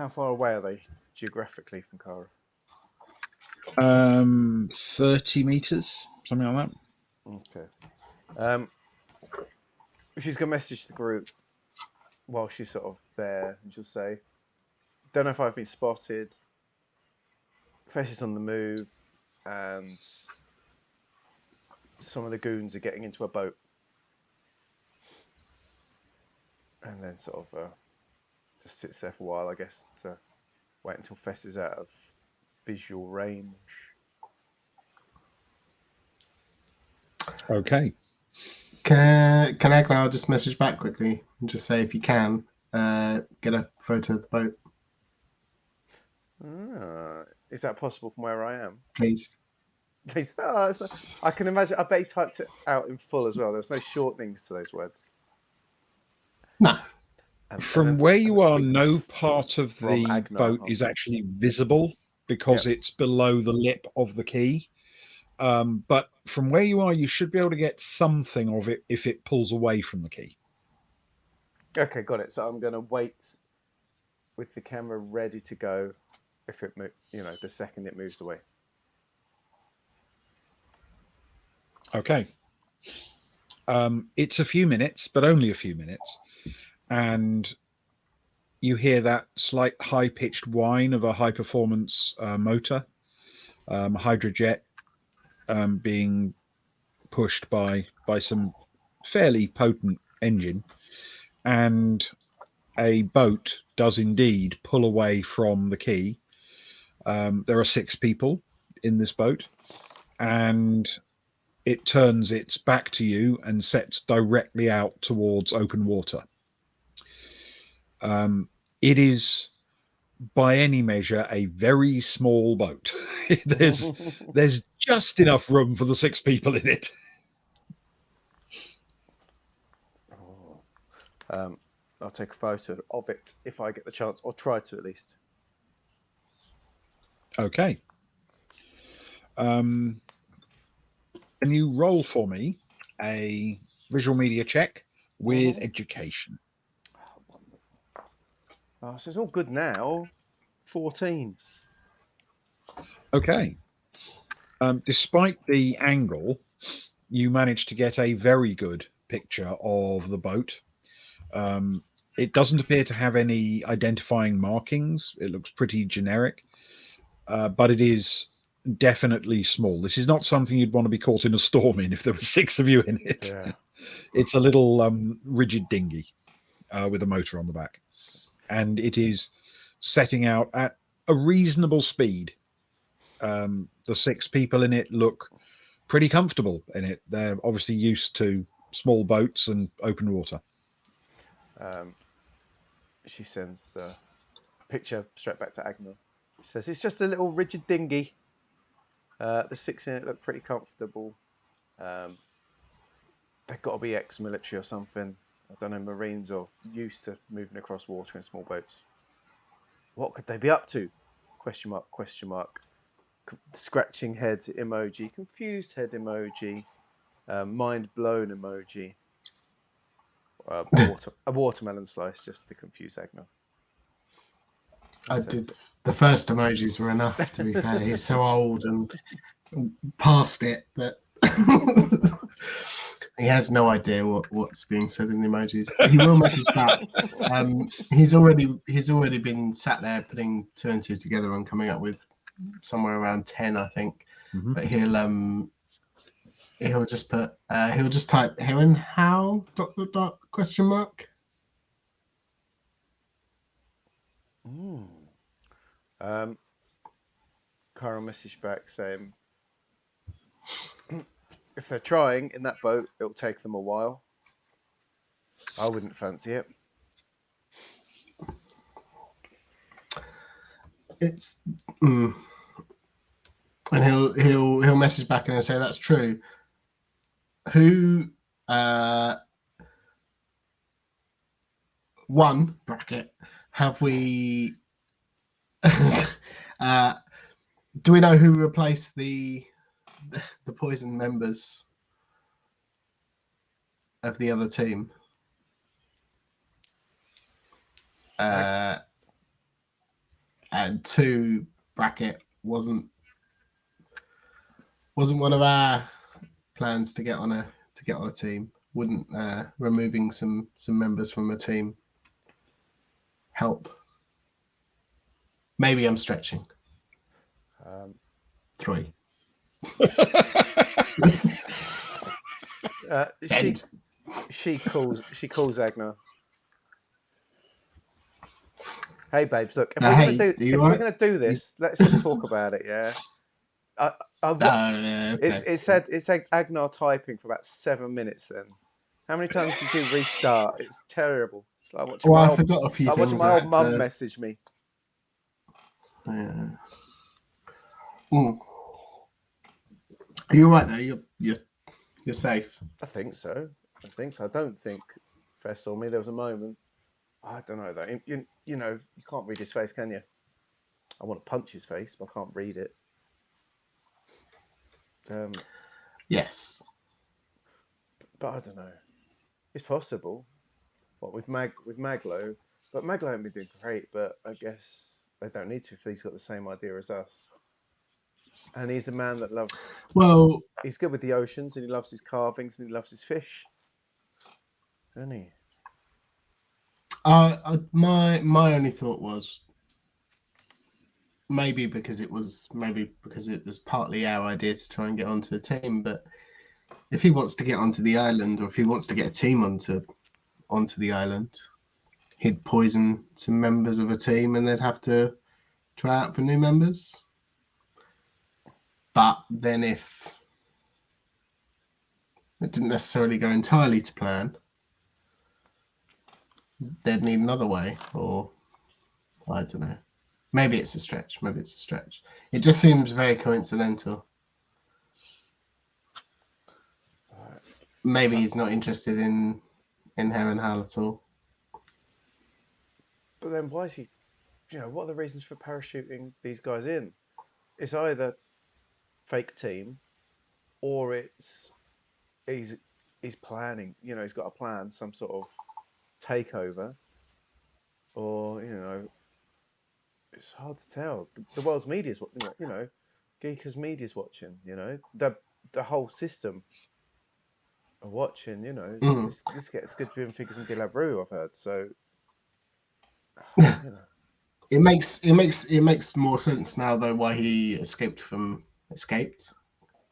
far away are they geographically from Kara? 30 meters, something like Okay. She's going to message the group while she's sort of there, and she'll say, "Don't know if I've been spotted. Fesh is on the move, and some of the goons are getting into a boat." And then sort of just sits there for a while, I guess, to wait until Fess is out of visual range. Okay. Can Aglar just message back quickly and just say, if you can, get a photo of the boat, Is that possible from where I am? please? Please. I can imagine. I bet he typed it out in full as well. There's no shortenings to those words. No. From where you are, no part of the Agnar, boat is actually visible because it's below the lip of the quay. But from where you are, you should be able to get something of it if it pulls away from the quay. Okay, got it. So I'm going to wait with the camera ready to go if it, the second it moves away. Okay. It's a few minutes, but only a few minutes. And you hear that slight high-pitched whine of a high-performance motor, hydrojet, being pushed by some fairly potent engine, and a boat does indeed pull away from the quay. There are 6 people in this boat, and it turns its back to you and sets directly out towards open water. It is, by any measure, a very small boat. there's just enough room for the 6 people in it. I'll take a photo of it if I get the chance, or try to at least. Okay. Can you roll for me a visual media check with education? Oh, wonderful. So it's all good now. 14. Okay. Despite the angle, you managed to get a very good picture of the boat. It doesn't appear to have any identifying markings. It looks pretty generic, but it is definitely small. This is not something you'd want to be caught in a storm in if there were 6 of you in it. Yeah. It's a little rigid dinghy with a motor on the back, and it is setting out at a reasonable speed. The 6 people in it look pretty comfortable in it. They're obviously used to small boats and open water. She sends the picture straight back to Agnar. She says, "It's just a little rigid dinghy. The 6 in it look pretty comfortable. They've got to be ex-military or something. I don't know, Marines or used to moving across water in small boats. What could they be up to? Question mark, question mark. Scratching head emoji, confused head emoji, mind blown emoji. A watermelon slice just to confuse Agnar." The first emojis were enough, to be fair. He's so old and past it that he has no idea what's being said in the emojis. He will message back. He's already been sat there putting 2 and 2 together and coming up with somewhere around 10, I think. Mhm. But he'll just put he'll just type Heron how ... question mark. Carl messaged back saying, if they're trying in that boat, it'll take them a while. I wouldn't fancy it. It's and he'll message back and he'll say that's true. Who one bracket have we do we know who replaced the poison members of the other team? And 2 bracket wasn't one of our plans to get on a team. Wouldn't removing some members from a team help? Maybe I'm stretching. 3. She calls Agnar. Hey babes, look, if we're gonna do this, let's just talk about it, yeah. I watched, okay. it said Agnar typing for about 7 minutes then. How many times did you restart? It's terrible. It's like watching I forgot a few like things. watching my old mum message me. Yeah. You're right though. You're safe. I think so. I don't think Fess saw me. There was a moment. I don't know though. You know, you can't read his face, can you? I want to punch his face, but I can't read it. Yes. But I don't know. It's possible. What with Maglo, but Maglo hasn't been doing great. But I guess they don't need to if he's got the same idea as us. And he's a man that loves. Well, he's good with the oceans, and he loves his carvings, and he loves his fish. Isn't he? my only thought was maybe because it was partly our idea to try and get onto a team, but if he wants to get onto the island, or if he wants to get a team onto the island, he'd poison some members of a team and they'd have to try out for new members. But then if it didn't necessarily go entirely to plan, they'd need another way, or I don't know. Maybe it's a stretch. It just seems very coincidental. Maybe he's not interested in Heron Hal at all. But then why is he? What are the reasons for parachuting these guys in? It's either fake team, or he's planning. He's got a plan, some sort of takeover, or it's hard to tell. The world's media's watching. Giikur's media's watching. The whole system are watching. This gets good viewing figures in De La Rue, I've heard. So It makes more sense now though why he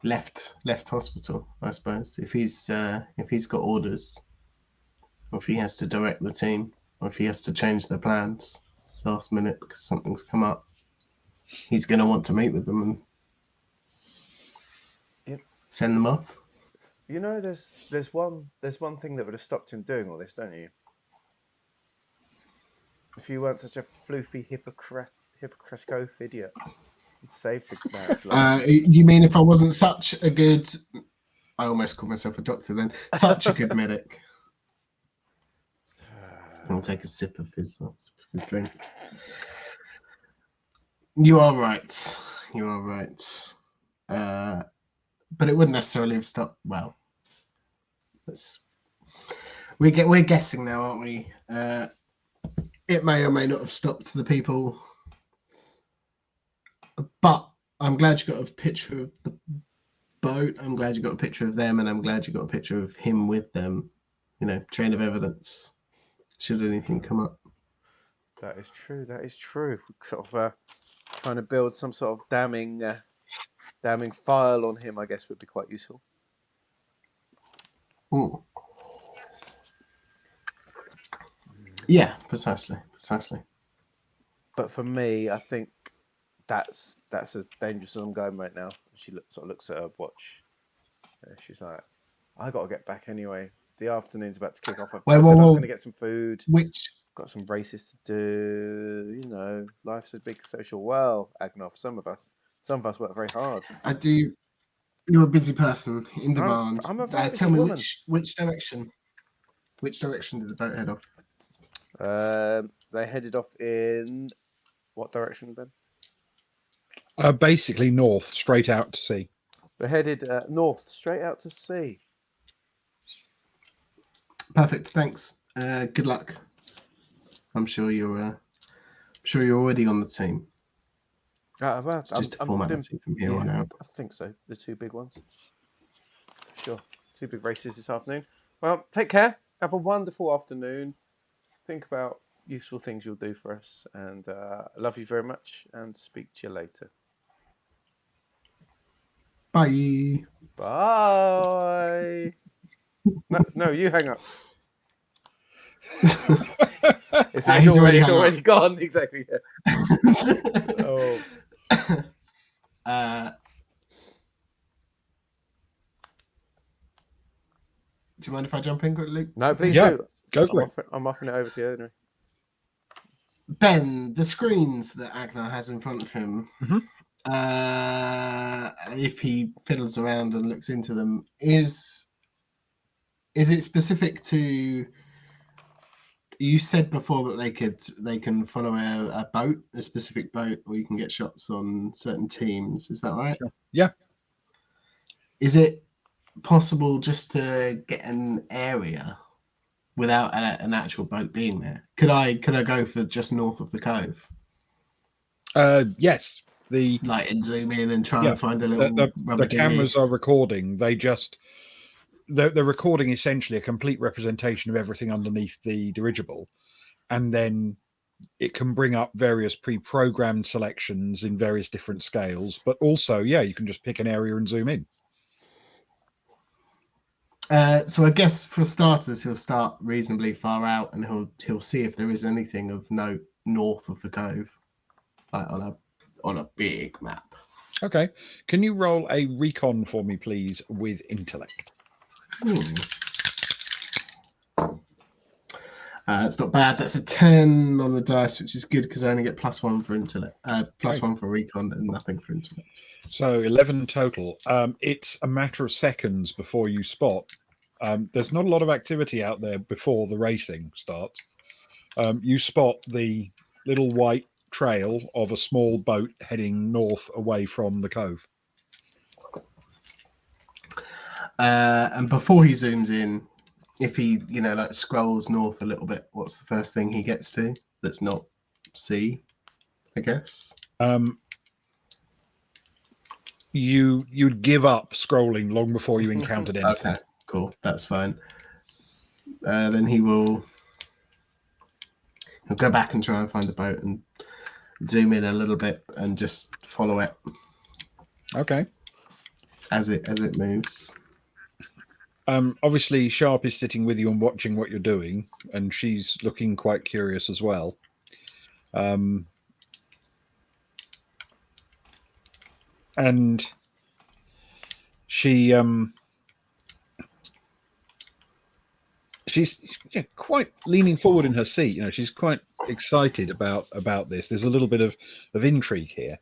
left hospital, I suppose. If he's got orders, or if he has to direct the team, or if he has to change their plans last minute because something's come up, he's going to want to meet with them and send them off. There's one thing that would have stopped him doing all this, don't you? If you weren't such a floofy hypocritical oath idiot, and saved the man's life. You mean if I wasn't such a good? I almost called myself a doctor then. Such a good medic. I'll take a sip of his drink. You are right. But it wouldn't necessarily have stopped. Well, we're guessing now, aren't we? It may or may not have stopped the people. But I'm glad you got a picture of the boat. I'm glad you got a picture of them, and I'm glad you got a picture of him with them. Chain of evidence. Should anything come up. That is true. If we sort of trying to build some sort of damning file on him, I guess, would be quite useful. Ooh. Yeah, precisely. But for me, I think that's as dangerous as I'm going right now. She sort of looks at her watch. She's like, I got to get back anyway. The afternoon's about to kick off. I said I was going to get some food. Got some races to do. You know, life's a big social well, Agnov. Some of us work very hard. I do. You're a busy person in demand. I'm a very Tell busy me woman. which direction? Which direction did the boat head off? They headed off in what direction, Ben? Basically north, straight out to sea. They headed north, straight out to sea. Perfect. Thanks. Good luck. I'm sure you're already on the team. It's just a formality from here on out. I think so. The two big ones. Sure. 2 big races this afternoon. Well, take care. Have a wonderful afternoon. Think about useful things you'll do for us. And I love you very much and speak to you later. Bye. Bye. No, you hang up. It's already gone. Exactly. Yeah. Oh. Do you mind if I jump in quickly? No, please Yeah, do. Go for it. I'm offering it over to you anyway. Ben, the screens that Agnar has in front of him, if he fiddles around and looks into them, is it specific to? You said before that they can follow a boat, a specific boat, or you can get shots on certain teams. Is that right? Sure. Yeah. Is it possible just to get an area without an actual boat being there? Could I go for just north of the cove? Yes. And zoom in and try and find a little. The cameras are recording. They're recording essentially a complete representation of everything underneath the dirigible, and then it can bring up various pre-programmed selections in various different scales. But also, you can just pick an area and zoom in. So I guess for starters, he'll start reasonably far out, and he'll see if there is anything of note north of the cove, like on a big map. Okay. Can you roll a recon for me, please, with intellect? It's not bad. That's a 10 on the dice, which is good because I only get +1 for intellect, +1 for recon, and nothing for intellect. So 11 total. It's a matter of seconds before you spot. There's not a lot of activity out there before the racing starts. You spot the little white trail of a small boat heading north away from the cove. And before he zooms in, if he, scrolls north a little bit, what's the first thing he gets to that's not sea, I guess? You'd give up scrolling long before you encountered anything. Okay, cool. That's fine. Then he'll go back and try and find the boat and zoom in a little bit and just follow it. Okay. As it moves. Obviously, Sharp is sitting with you and watching what you're doing, and she's looking quite curious as well. And she's quite leaning forward in her seat. She's quite excited about this. There's a little bit of intrigue here.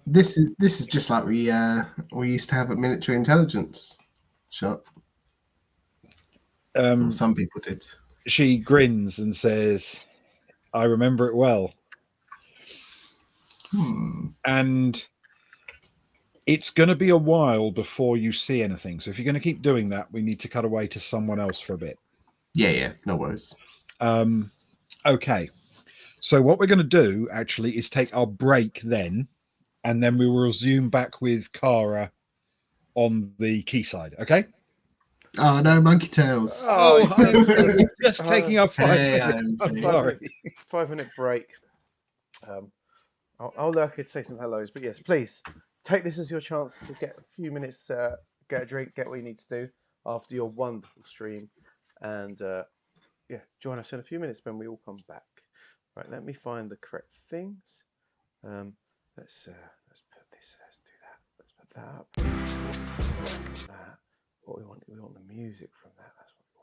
This is just like we used to have at military intelligence shot. Some people did. She grins and says, "I remember it well." And it's going to be a while before you see anything. So if you're going to keep doing that, we need to cut away to someone else for a bit. Yeah, no worries. Okay. So what we're going to do actually is take our break then, and then we will resume back with Kara on the quayside. Okay? Oh no, monkey tails. I'm just taking our 5 minutes. I'm sorry. 5-minute break. I'll lurk here to say some hellos, but yes, please take this as your chance to get a few minutes, get a drink, get what you need to do after your wonderful stream, and yeah, join us in a few minutes when we all come back. Right, let me find the correct things. Let's put this. Let's do that. Let's put that up. That. What we want the music from that. That's what we want.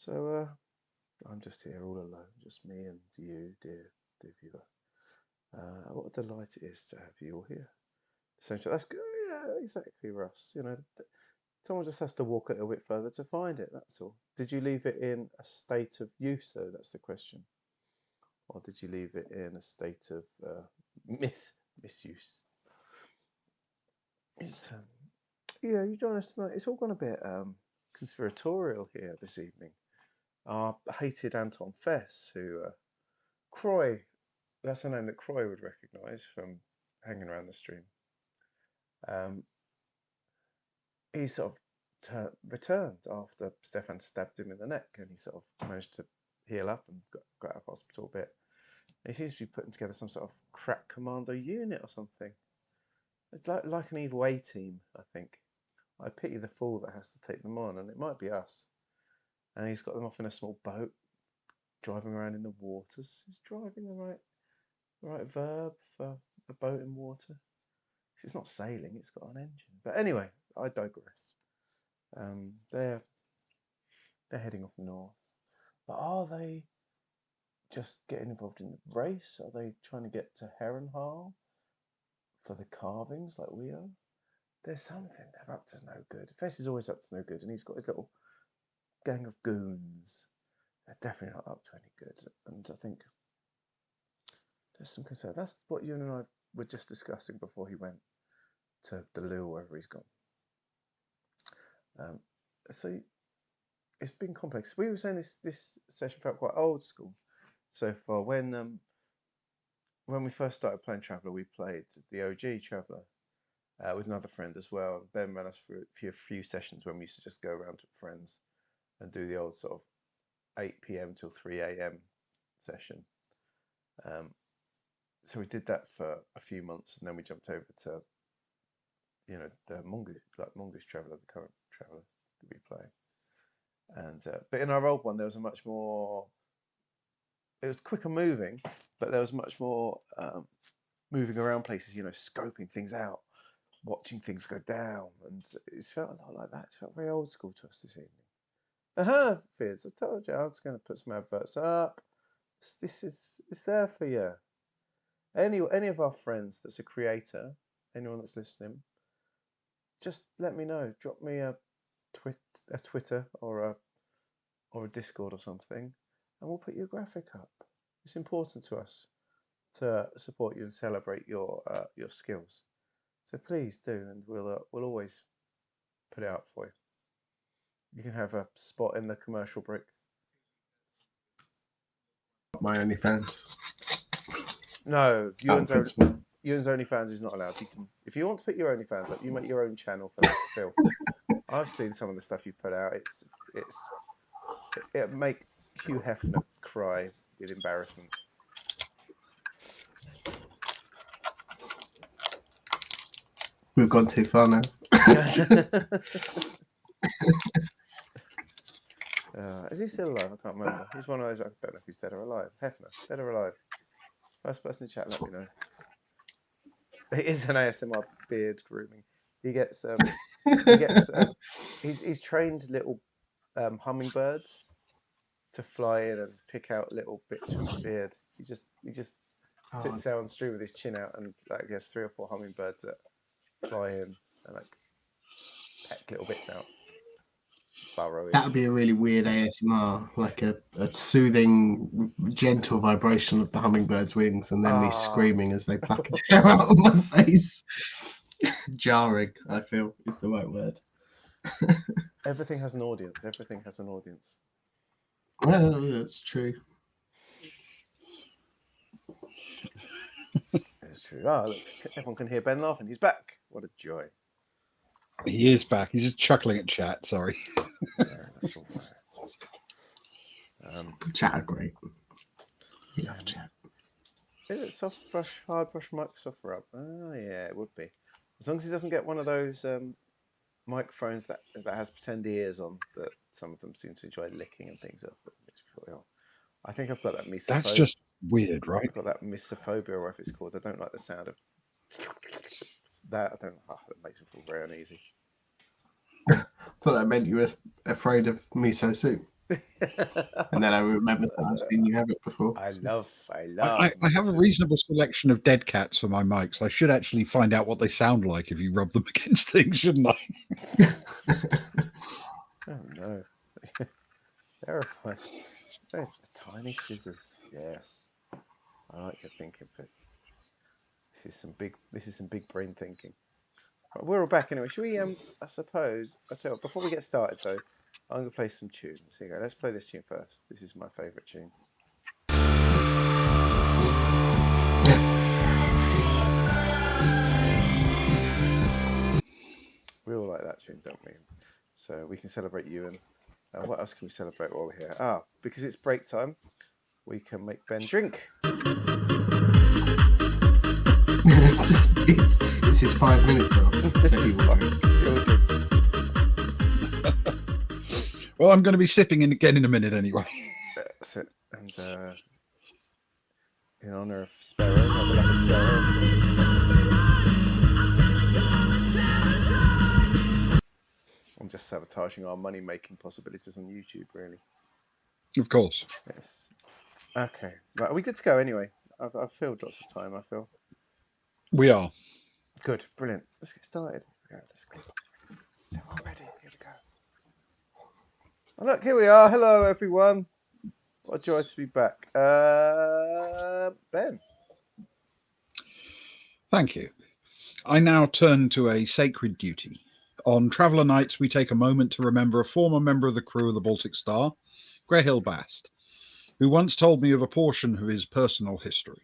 So I'm just here all alone, just me and you, dear viewer. What a delight it is to have you all here. Essentially, that's good. Yeah, exactly, Russ. You know, someone just has to walk a little bit further to find it. That's all. Did you leave it in a state of use, though? That's the question. Or did you leave it in a state of misuse? It's yeah, you join us tonight. It's all gone a bit conspiratorial here this evening. Our hated Anton Fess, who Croy, that's a name that Croy would recognise from hanging around the stream. He sort of returned after Stefan stabbed him in the neck, and he sort of managed to heal up and got out of hospital a bit. He seems to be putting together some sort of crack commando unit or something. It's like an evil A-team, I think. I pity the fool that has to take them on, and it might be us. and he's got them off in a small boat, driving around in the waters. He's driving the right verb for a boat in water. It's not sailing; it's got an engine. But anyway, I digress. They're heading off north. But are they just getting involved in the race? Are they trying to get to Harrenhal for the carvings like we are? There's something they're up to no good. Fess is always up to no good, and he's got his little gang of goons. They're definitely not up to any good, and I think there's some concern. That's what you and I were just discussing before he went to the loo, wherever he's gone. So it's been complex. We were saying this session felt quite old school so far. When we first started playing Traveller, we played the OG Traveller with another friend as well. Ben ran us through a few sessions when we used to just go around to friends and do the old sort of 8 p.m. till 3 a.m. session. So we did that for a few months, and then we jumped over to, the Mongoose Traveller, the current Traveller that we play. And but in our old one, there was a much more. It was quicker moving, but there was much more moving around places. Scoping things out, watching things go down, and it felt a lot like that. It felt very old school to us this evening. Fizz, I told you I was going to put some adverts up. It's there for you. Any of our friends that's a creator, anyone that's listening, just let me know. Drop me a Twitter or a Discord or something, and we'll put your graphic up. It's important to us to support you and celebrate your skills. So please do, and we'll always put it out for you. You can have a spot in the commercial break. My OnlyFans. No, Ewan's OnlyFans is not allowed. You can, if you want to put your OnlyFans up, you make your own channel for that filth. I've seen some of the stuff you put out. It make Hugh Hefner cry with embarrassment. We've gone too far now. Is he still alive? I can't remember. He's one of those. I don't know if he's dead or alive. Hefner, dead or alive? First person in chat, let me know. It is an ASMR beard grooming. He's trained little hummingbirds to fly in and pick out little bits from his beard. He just sits there on the street with his chin out, and I guess 3 or 4 hummingbirds that fly in and peck little bits out. That would be a really weird ASMR, like a soothing, gentle vibration of the hummingbird's wings, and then me screaming as they pluck a hair out of my face. Jarring, I feel, is the right word. Everything has an audience. Everything has an audience. Well, that's true. It's true. Look, everyone can hear Ben laughing. He's back. What a joy. He is back. He's just chuckling at chat. Sorry. Yeah, that's all right. Chat are great. You love chat. Is it soft brush, hard brush Microsoft for up? Oh yeah, it would be. As long as he doesn't get one of those microphones that has pretend ears on, that some of them seem to enjoy licking and things up. I think I've got that misophobia. That's just weird, right? I've got that misophobia, or whatever it's called. I don't like the sound of that. I don't. It makes me feel very uneasy. I thought that meant you were afraid of miso soup. And then I remembered that I've seen you have it before. I love. I have a reasonable selection of dead cats for my mics. I should actually find out what they sound like if you rub them against things, shouldn't I? Oh no. Terrifying. Oh, the tiny scissors. Yes. I like your thinking, Fitz. This is some big brain thinking. Right, we're all back anyway. Should we I suppose I tell you, before we get started though, I'm gonna play some tunes. Here you go. Let's play this tune first. This is my favourite tune. We all like that tune, don't we? So we can celebrate you, and what else can we celebrate while we're here? Because it's break time, we can make Ben drink. It's his 5 minutes off, so he will drink. Well, I'm going to be sipping in again in a minute anyway. That's it. And in honour of Sparrow, have a lovely Sparrow. I'm just sabotaging our money-making possibilities on YouTube, really. Of course. Yes. Okay. Right, are we good to go anyway? I've filled lots of time, I feel. We are. Good. Brilliant. Let's get started. Let's go. So we're ready. Here we go. Oh, look, here we are. Hello, everyone. What a joy to be back. Ben. Thank you. I now turn to a sacred duty. On Traveller Nights, we take a moment to remember a former member of the crew of the Baltic Star, Grahil Bast, who once told me of a portion of his personal history.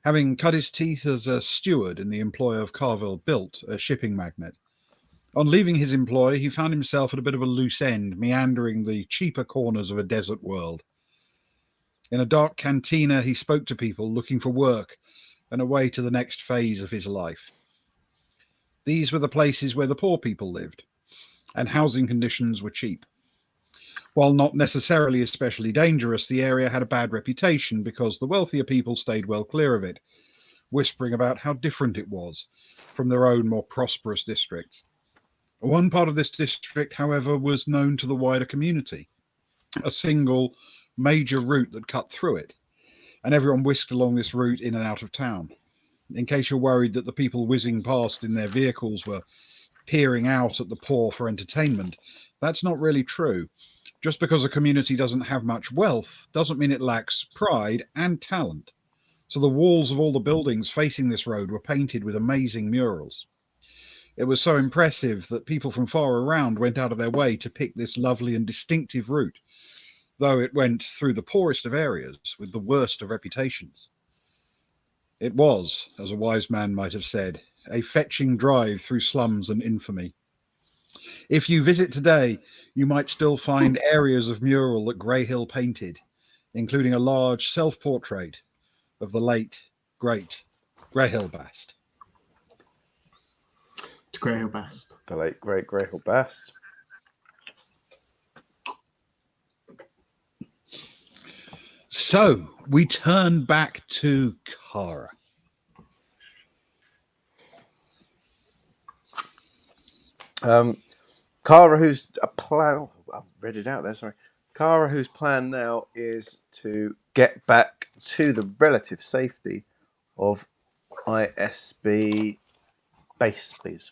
Having cut his teeth as a steward in the employ of Carville Built, a shipping magnate, on leaving his employ, he found himself at a bit of a loose end, meandering the cheaper corners of a desert world. In a dark cantina, he spoke to people looking for work and a way to the next phase of his life. These were the places where the poor people lived, and housing conditions were cheap. While not necessarily especially dangerous, the area had a bad reputation because the wealthier people stayed well clear of it, whispering about how different it was from their own more prosperous districts. One part of this district, however, was known to the wider community, a single major route that cut through it, and everyone whisked along this route in and out of town. In case you're worried that the people whizzing past in their vehicles were peering out at the poor for entertainment, that's not really true. Just because a community doesn't have much wealth doesn't mean it lacks pride and talent. So the walls of all the buildings facing this road were painted with amazing murals. It was so impressive that people from far around went out of their way to pick this lovely and distinctive route, though it went through the poorest of areas with the worst of reputations. It was, as a wise man might have said, a fetching drive through slums and infamy. If you visit today, you might still find areas of mural that Grayhill painted, including a large self-portrait of the late, great Grayhill Bast. To Grahil Bast. The late, great Grayhill Bast. So we turn back to Kara. Kara, who's a plan. I read it out there. Sorry. Kara, whose plan now is to get back to the relative safety of ISB base, please.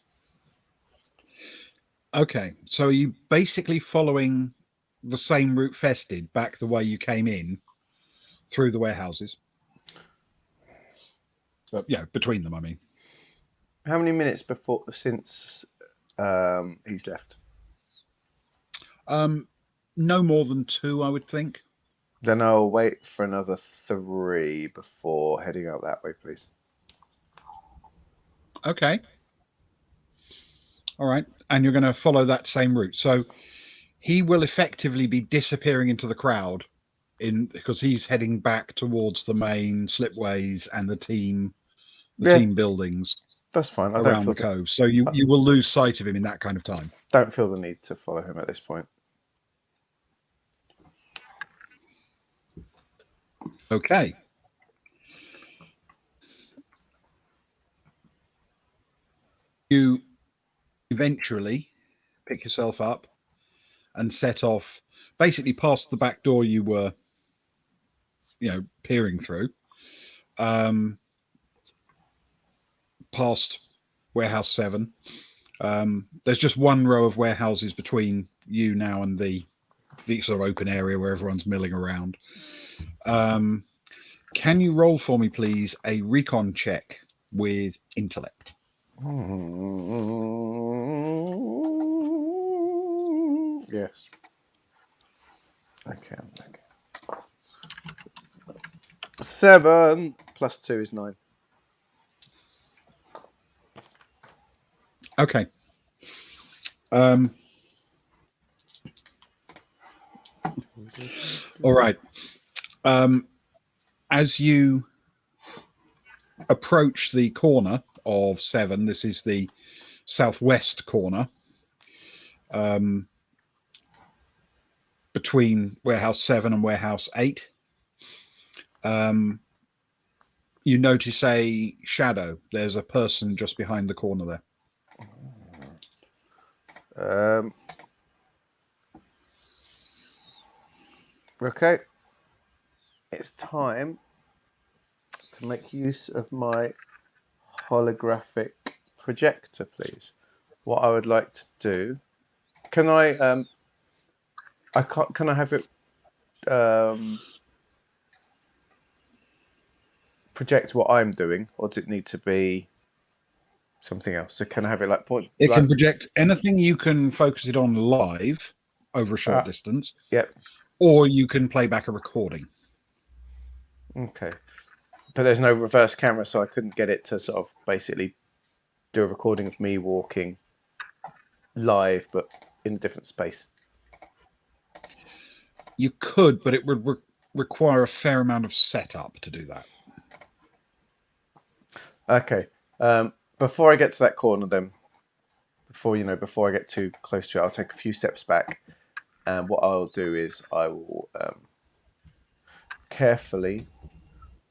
Okay, so are you basically following the same route Fested back the way you came in through the warehouses? Yeah, between them, I mean. How many minutes since he's left? No more than 2, I would think. Then I'll wait for another 3 before heading out that way, please. Okay. All right. And you're going to follow that same route. So he will effectively be disappearing into the crowd because he's heading back towards the main slipways and the team buildings. That's fine. Around the cove. So you will lose sight of him in that kind of time. Don't feel the need to follow him at this point. Okay. You eventually pick yourself up and set off basically past the back door you were, peering through, past warehouse 7. There's just one row of warehouses between you now and the sort of open area where everyone's milling around. Can you roll for me, please, a recon check with intellect? Yes. Okay. 7 plus 2 is 9. Okay. All right. As you approach the corner of 7, this is the southwest corner, between warehouse 7 and warehouse 8. You notice a shadow. There's a person just behind the corner there. Okay. It's time to make use of my holographic projector, please. What I would like to do, can I can I have it project what I'm doing, or does it need to be something else? So can I have it like point? It can project anything. You can focus it on live over a short distance. Yep. Or you can play back a recording. Okay. But there's no reverse camera, so I couldn't get it to sort of basically do a recording of me walking live, but in a different space. You could, but it would require a fair amount of setup to do that. Okay. Before I get to that corner, then, before I get too close to it, I'll take a few steps back, and what I'll do is I will carefully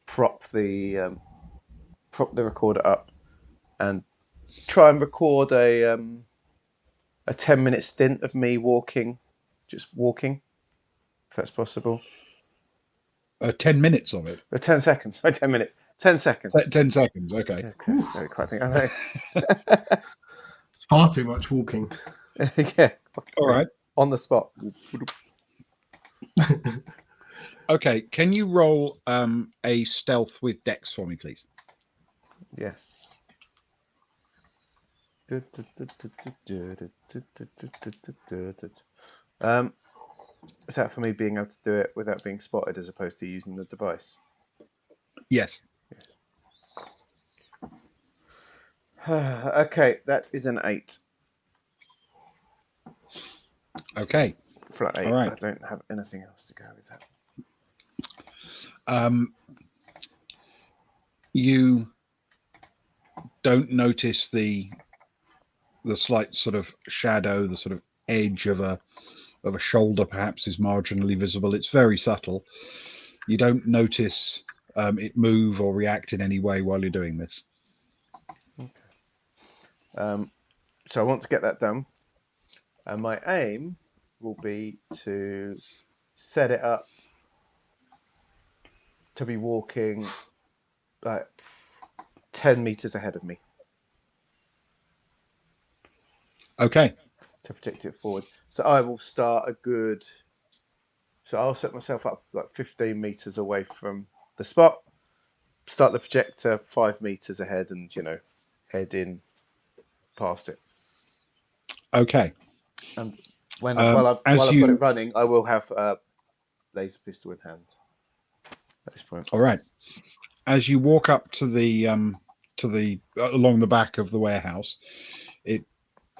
prop the recorder up and try and record a 10-minute stint of me just walking, if that's possible. 10 minutes of it? 10 seconds. 10 minutes. 10 seconds. 10 seconds, okay. Yeah, quite think. I It's far too much walking. yeah. All right. On the spot. Okay, can you roll a stealth with Dex for me, please? Yes. Is that for me being able to do it without being spotted as opposed to using the device? Yes. Okay, that is an 8. Okay. Flat 8. All right. I don't have anything else to go with that. You don't notice the slight sort of shadow, the sort of edge of a shoulder perhaps is marginally visible. It's very subtle. You don't notice it move or react in any way while you're doing this. Okay. So I want to get that done. And my aim will be to set it up to be walking like 10 meters ahead of me. Okay. To project it forwards. So I will start so I'll set myself up like 15 meters away from the spot, start the projector 5 meters ahead and, head in past it. Okay. And while I've got it running, I will have a laser pistol in hand at this point. All right. As you walk up to the along the back of the warehouse, it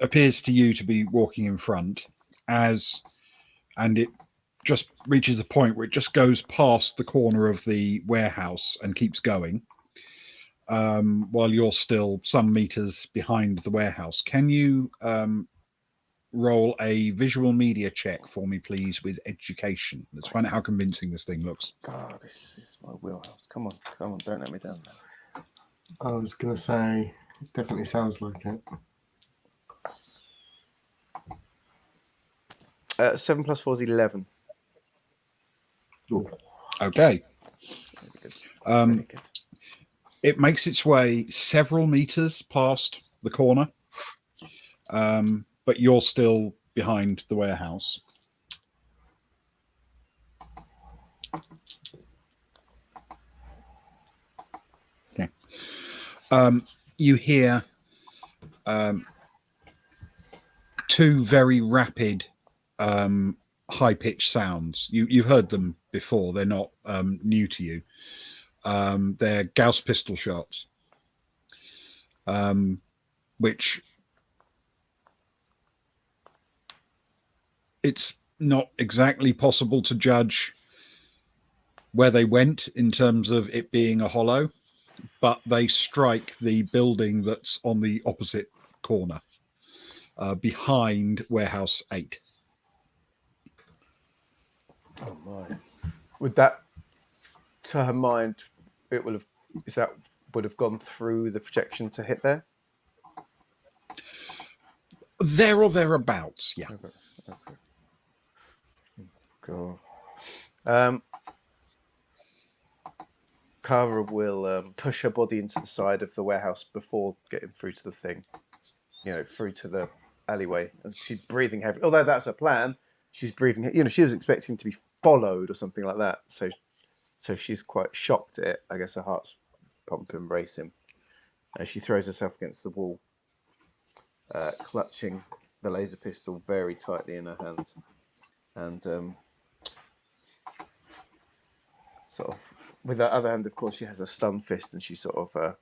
appears to you to be walking in front and it just reaches a point where it just goes past the corner of the warehouse and keeps going while you're still some meters behind the warehouse. Can you roll a visual media check for me, please, with education? Let's find out how convincing this thing looks. God, this is my wheelhouse. Come on, don't let me down now. I was going to say, it definitely sounds like it. 7 plus 4 is 11. Ooh. Okay. Really good. It makes its way several meters past the corner, but you're still behind the warehouse. Okay. You hear two very rapid high-pitched sounds. You've heard them before. They're not new to you. They're Gauss pistol shots, which it's not exactly possible to judge where they went in terms of it being a hollow, but they strike the building that's on the opposite corner, behind Warehouse 8. Oh my! Would that, to her mind, it will have? Is that would have gone through the projection to hit there? There or thereabouts, yeah. Okay. Cool. Kara will push her body into the side of the warehouse before getting through to the thing. Through to the alleyway. And she's breathing heavy. Although that's her plan, she's breathing. She was expecting to be followed or something like that. So she's quite shocked at it. I guess her heart's pumping, racing. And she throws herself against the wall, clutching the laser pistol very tightly in her hand. And sort of, with her other hand, of course, she has a stun fist, and she's sort of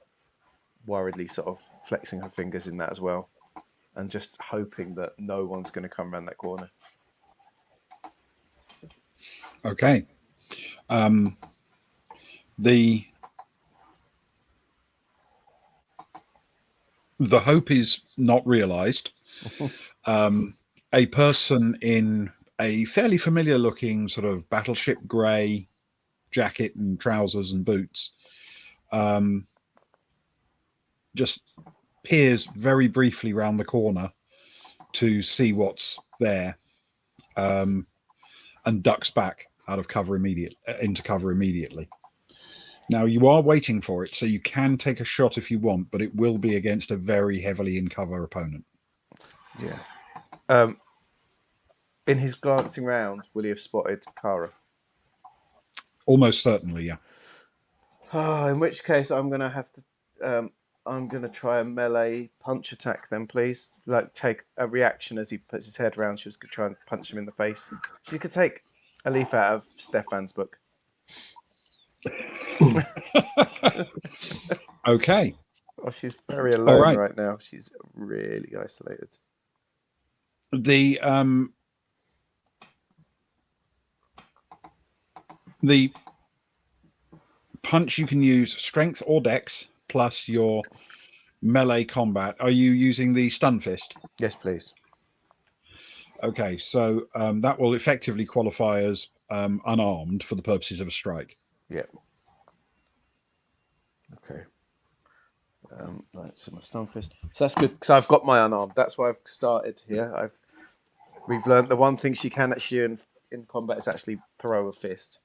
worriedly sort of flexing her fingers in that as well, and just hoping that no one's going to come around that corner. Okay. The hope is not realized. A person in a fairly familiar looking sort of battleship grey jacket and trousers and boots just peers very briefly round the corner to see what's there, and ducks back out of cover into cover immediately. Now you are waiting for it, so you can take a shot if you want, but it will be against a very heavily in cover opponent. Yeah. In his glancing round, will he have spotted Kara? Almost certainly, yeah. Oh, in which case, I'm going to have to. I'm going to try a melee punch attack then, please. Like, take a reaction as he puts his head around. She was going to try and punch him in the face. She could take a leaf out of Stefan's book. Okay. Oh, she's very alone right. right now. She's really isolated. The punch, you can use strength or dex plus your melee combat. Are you using the stun fist? Yes, please. Okay, so that will effectively qualify as unarmed for the purposes of a strike. Yeah. Okay. Right, so my stun fist. So that's good because I've got my unarmed. That's why I've started here. We've learned the one thing she can actually do in combat is actually throw a fist.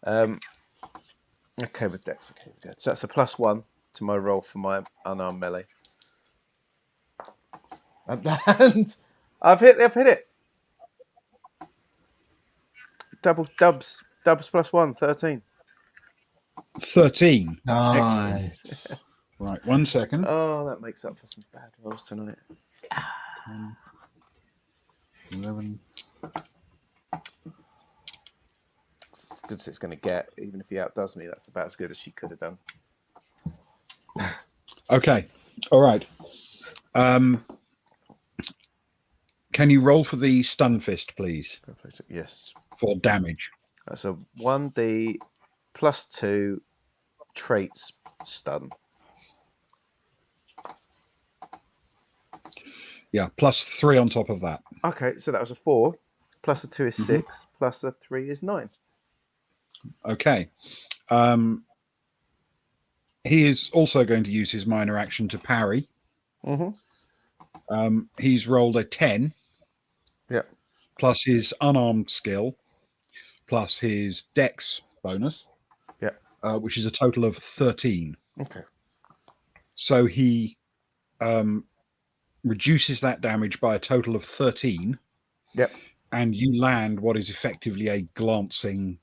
Okay with dex. Okay with dex. So that's a +1 to my roll for my unarmed melee. And I've hit it. Dubs +1, 13. 13. Nice. Yes. Right, 1 second. Oh, that makes up for some bad rolls tonight. 10, 11. As good as it's going to get, even if he outdoes me, that's about as good as she could have done. Okay, all right. Can you roll for the stun fist, please? Yes. For damage. That's a 1d +2 traits stun. Yeah, +3 on top of that. Okay, so that was a 4. Plus a 2 is 6. Plus a 3 is 9. Okay. He is also going to use his minor action to parry. He's rolled a 10. Yeah. Plus his unarmed skill, plus his dex bonus. Yeah. Which is a total of 13. Okay. So he reduces that damage by a total of 13. Yep. And you land what is effectively a glancing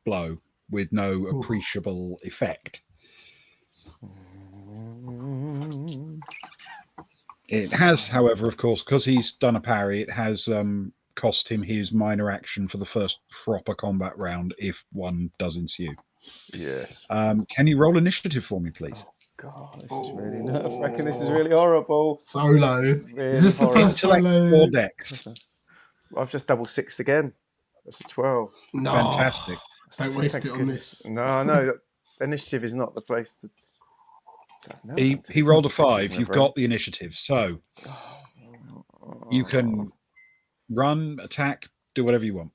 blow with no appreciable effect. It has, however, of course, because he's done a parry, it has cost him his minor action for the first proper combat round, if one does ensue. Yes. Can you roll initiative for me, please? Oh, God, this is really nerve-wracking. This is really horrible. Solo. Really Is this the horrible. first solo? Or dex? I've just double sixed again. That's a 12. No. Fantastic. Don't waste Thank it on goodness. this. No. Initiative is not the place to. No, He rolled a sixes 5. in a You've row. got the initiative. So you can run, attack, do whatever you want.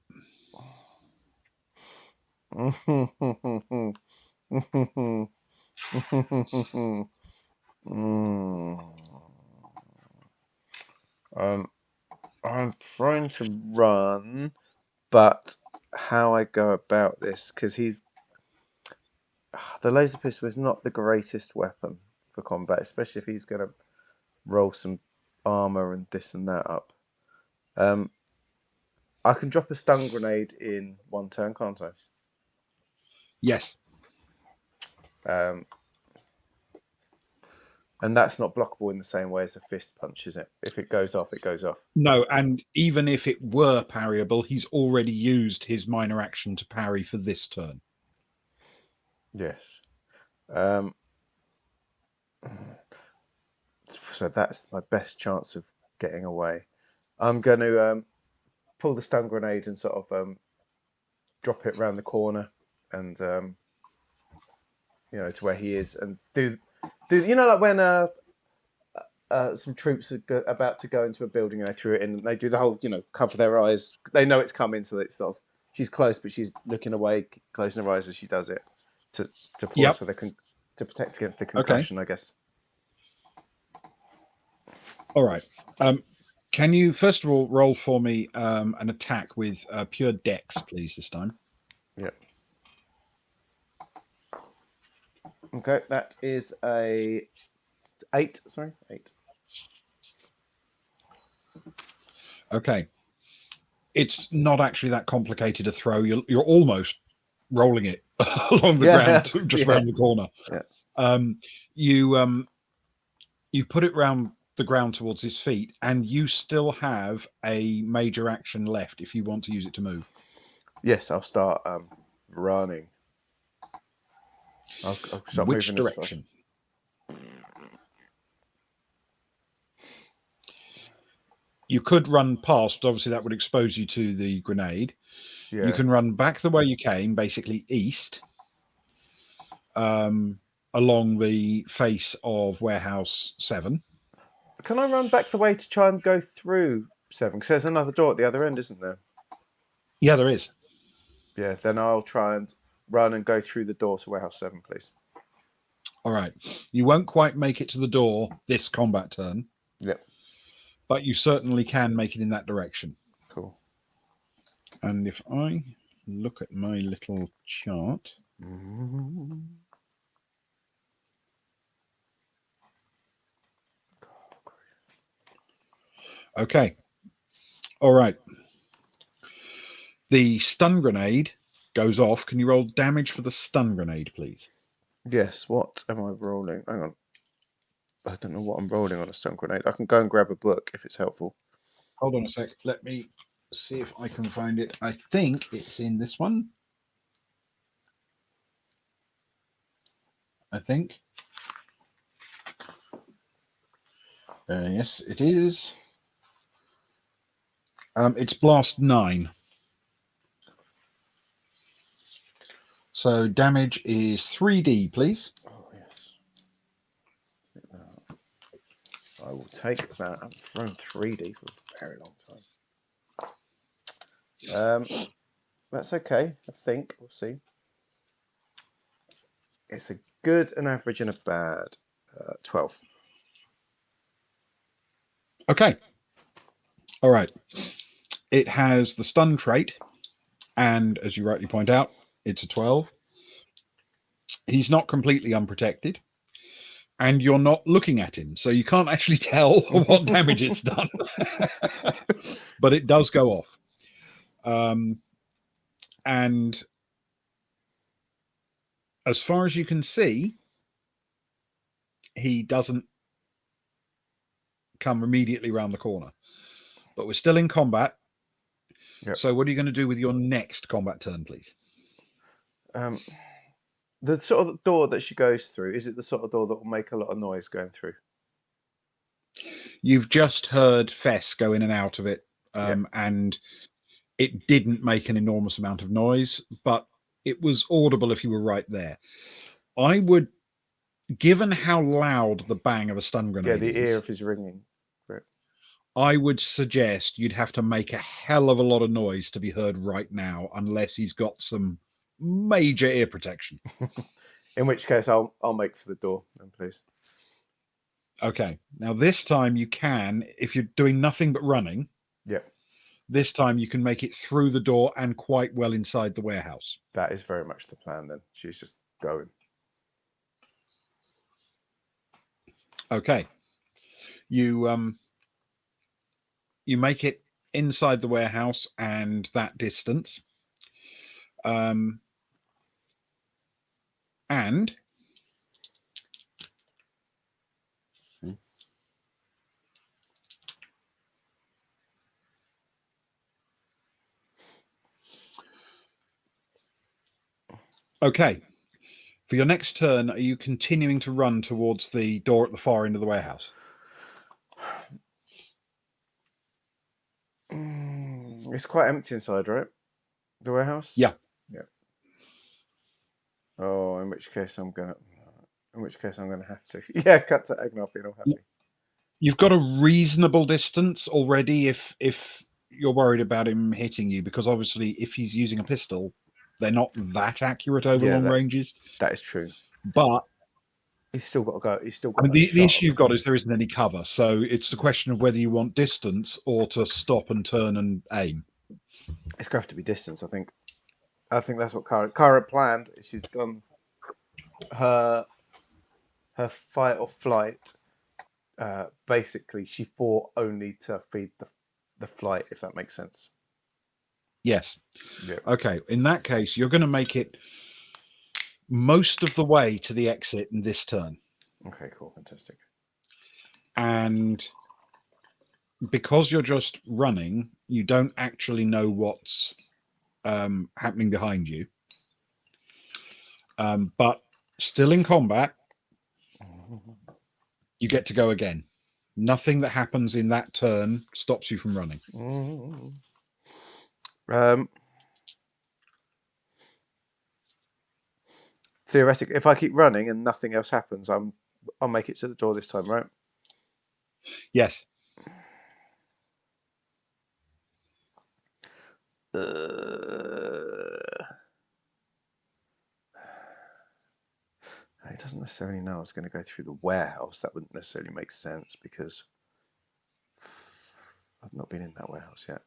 I'm trying to run, but how I go about this, because the laser pistol is not the greatest weapon for combat, especially if he's going to roll some armor and this and that up. I can drop a stun grenade in one turn, can't I? Yes. And that's not blockable in the same way as a fist punch, is it? If it goes off, it goes off. No, and even if it were parryable, he's already used his minor action to parry for this turn. Yes. So that's my best chance of getting away. I'm going to pull the stun grenade and sort of drop it round the corner and to where he is, and do like when some troops are about to go into a building and they threw it in and they do the whole cover their eyes. They know it's coming, so it's sort of she's close but she's looking away, closing her eyes as she does it to pull so they can to protect against the concussion. Okay. I guess. All right. Can you first of all roll for me an attack with pure dex, please, this time? Yeah. Okay, that is a 8. Sorry, 8. Okay. It's not actually that complicated a throw. You're almost rolling it along the ground, just around the corner. Yeah. You put it round the ground towards his feet, and you still have a major action left if you want to use it to move. Yes, I'll start running. I'll start Which moving direction? You could run past, but obviously that would expose you to the grenade. Yeah. You can run back the way you came, basically east, along the face of Warehouse 7. Can I run back the way to try and go through 7? Because there's another door at the other end, isn't there? Yeah, there is. Yeah, then I'll try and run and go through the door to Warehouse 7, please. All right. You won't quite make it to the door this combat turn. Yep. But you certainly can make it in that direction. Cool. And if I look at my little chart... Okay. All right. The stun grenade goes off. Can you roll damage for the stun grenade, please? Yes. What am I rolling? Hang on. I don't know what I'm rolling on a stun grenade. I can go and grab a book if it's helpful. Hold on a sec. Let me see if I can find it. I think it's in this one. I think. Yes, it is. It's Blast 9. So damage is 3D, please. Oh, yes. I will take that. I haven't thrown 3D for a very long time. That's okay, I think. We'll see. It's a good, an average, and a bad 12. Okay. All right. It has the stun trait, and as you rightly point out, it's a 12. He's not completely unprotected, and you're not looking at him, so you can't actually tell what damage it's done. But it does go off. And as far as you can see, he doesn't come immediately around the corner. But we're still in combat. Yep. So what are you going to do with your next combat turn, please? The sort of door that she goes through, is it the sort of door that will make a lot of noise going through? You've just heard Fess go in and out of it, and it didn't make an enormous amount of noise, but it was audible if you were right there. I would, given how loud the bang of a stun grenade is... Yeah, the ear of his ringing. Right. I would suggest you'd have to make a hell of a lot of noise to be heard right now, unless he's got some major ear protection. In which case, I'll make for the door, then, please. Okay. Now this time you can, if you're doing nothing but running, Yep, this time you can make it through the door and quite well inside the warehouse. that is very much the plan. Then she's just going. Okay. You make it inside the warehouse and that distance. And okay. For your next turn, are you continuing to run towards the door at the far end of the warehouse? It's quite empty inside, right? The warehouse? Yeah. Yeah. Oh, in which case I'm gonna have to. Yeah, cut to Agnar being all happy. You've got a reasonable distance already if you're worried about him hitting you, because obviously if he's using a pistol, they're not that accurate over long ranges. That is true. But He's still got to go. He's still got. I mean, the issue you've got is there isn't any cover, so it's the question of whether you want distance or to stop and turn and aim. It's going to have to be distance, I think. I think that's what Kara planned. She's gone her fight or flight. Basically, she fought only to feed the flight, if that makes sense. Yes. Yeah. Okay. In that case, you're going to make it most of the way to the exit in this turn. Okay, cool. Fantastic. And because you're just running, you don't actually know what's happening behind you. But still in combat, you get to go again. Nothing that happens in that turn stops you from running. Theoretically, if I keep running and nothing else happens, I'll make it to the door this time, right? Yes. It doesn't necessarily know I was going to go through the warehouse. That wouldn't necessarily make sense because I've not been in that warehouse yet.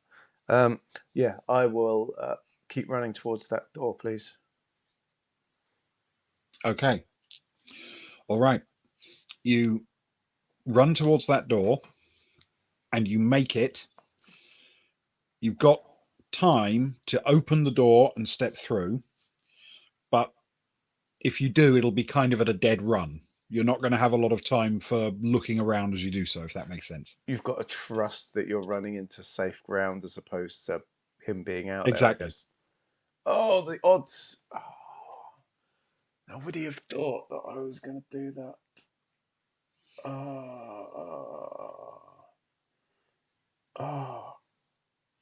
Yeah, I will keep running towards that door, please. Okay. All right. You run towards that door and you make it. You've got time to open the door and step through. But if you do, it'll be kind of at a dead run. You're not going to have a lot of time for looking around as you do so, if that makes sense. You've got to trust that you're running into safe ground as opposed to him being out exactly. there. Exactly. Oh, the odds. Oh, nobody have thought that I was going to do that.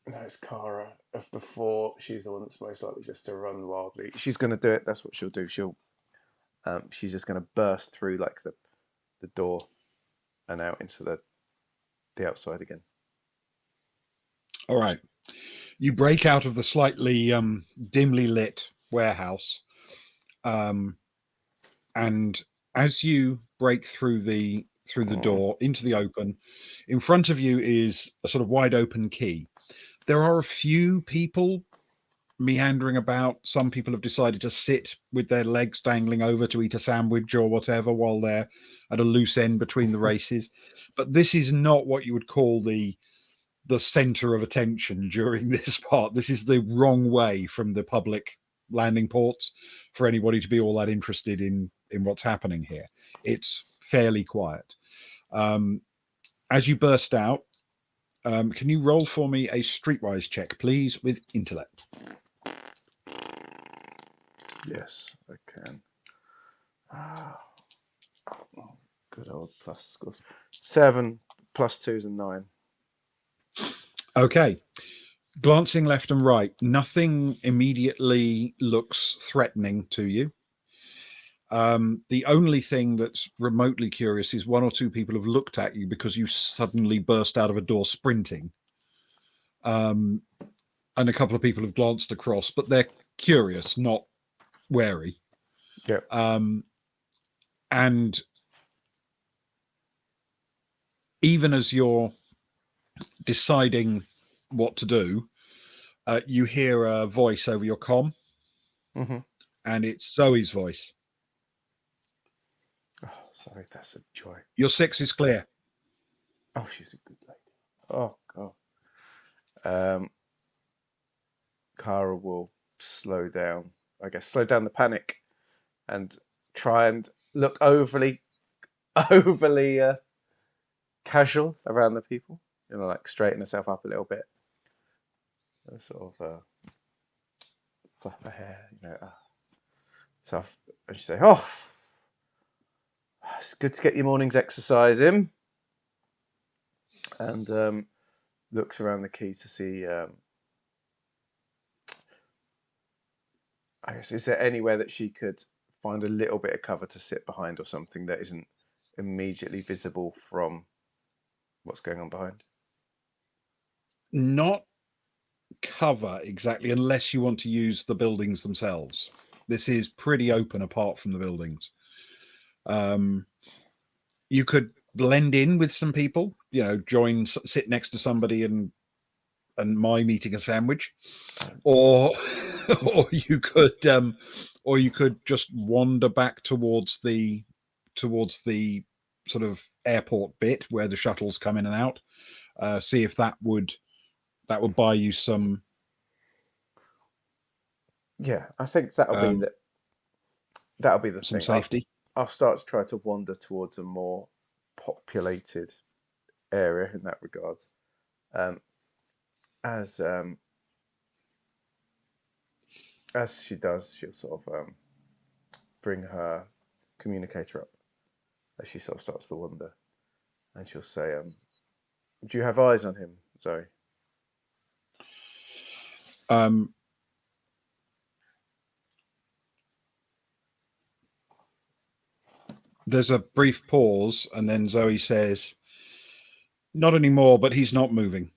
No, it's Kara. Of the four, she's the one that's most likely just to run wildly. She's going to do it. That's what she'll do. She's just going to burst through like the door and out into the outside again. All right. You break out of the slightly dimly lit warehouse, and as you break through the door into the open, in front of you is a sort of wide open quay. There are a few people meandering about. Some people have decided to sit with their legs dangling over to eat a sandwich or whatever while they're at a loose end between the races. But this is not what you would call the center of attention during this part. This is the wrong way from the public landing ports for anybody to be all that interested in what's happening here. It's fairly quiet. As you burst out, can you roll for me a streetwise check, please, with intellect? Yes, I can. Good old plus scores. 7 plus 2s and 9. Okay. Glancing left and right, nothing immediately looks threatening to you. The only thing that's remotely curious is one or two people have looked at you because you suddenly burst out of a door sprinting. And a couple of people have glanced across, but they're curious, not wary. Yeah. And even as you're deciding what to do, you hear a voice over your comm, and it's Zoe's voice. Oh, sorry, that's a joy. Your 6 is clear. Oh, she's a good lady. Oh, God. Kara will slow down, I guess, slow down the panic and try and look overly casual around the people. Like straighten herself up a little bit. Sort of flap her hair, So, and she say, "Oh, it's good to get your morning's exercise in." And looks around the key to see. I guess, is there anywhere that she could find a little bit of cover to sit behind, or something that isn't immediately visible from what's going on behind? Not cover exactly, unless you want to use the buildings themselves. This is pretty open apart from the buildings. You could blend in with some people, sit next to somebody and mime eating a sandwich, or or you could just wander back towards the sort of airport bit where the shuttles come in and out. See if that would buy you some. Yeah, I think that'll be the some thing. safety. I'll start to try to wander towards a more populated area in that regard. As she does, she'll sort of bring her communicator up as she sort of starts to wander, and she'll say, "Do you have eyes on him, Zoe?" There's a brief pause, and then Zoe says, "Not anymore, but he's not moving."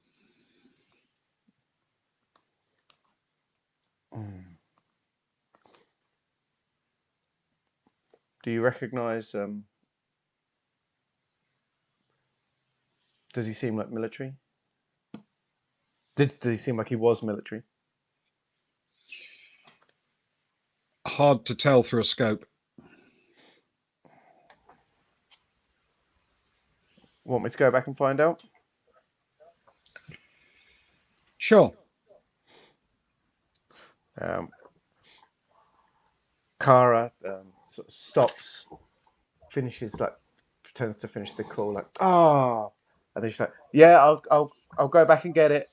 Do you recognise? Does he seem like military? Does he seem like he was military? Hard to tell through a scope. Want me to go back and find out? Sure. Kara sort of stops, pretends to finish the call, and then she's like, "Yeah, I'll go back and get it."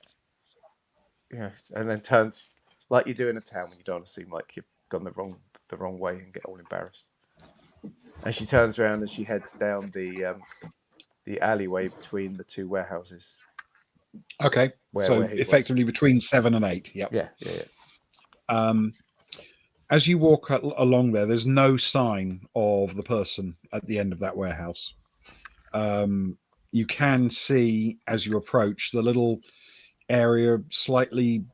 Yeah, and then turns like you do in a town when you don't want to seem like you've gone the wrong way and get all embarrassed. And she turns around and she heads down the alleyway between the two warehouses. Okay, so effectively between 7 and 8. Yep. Yeah. As you walk along there's no sign of the person at the end of that warehouse. You can see, as you approach, the little area slightly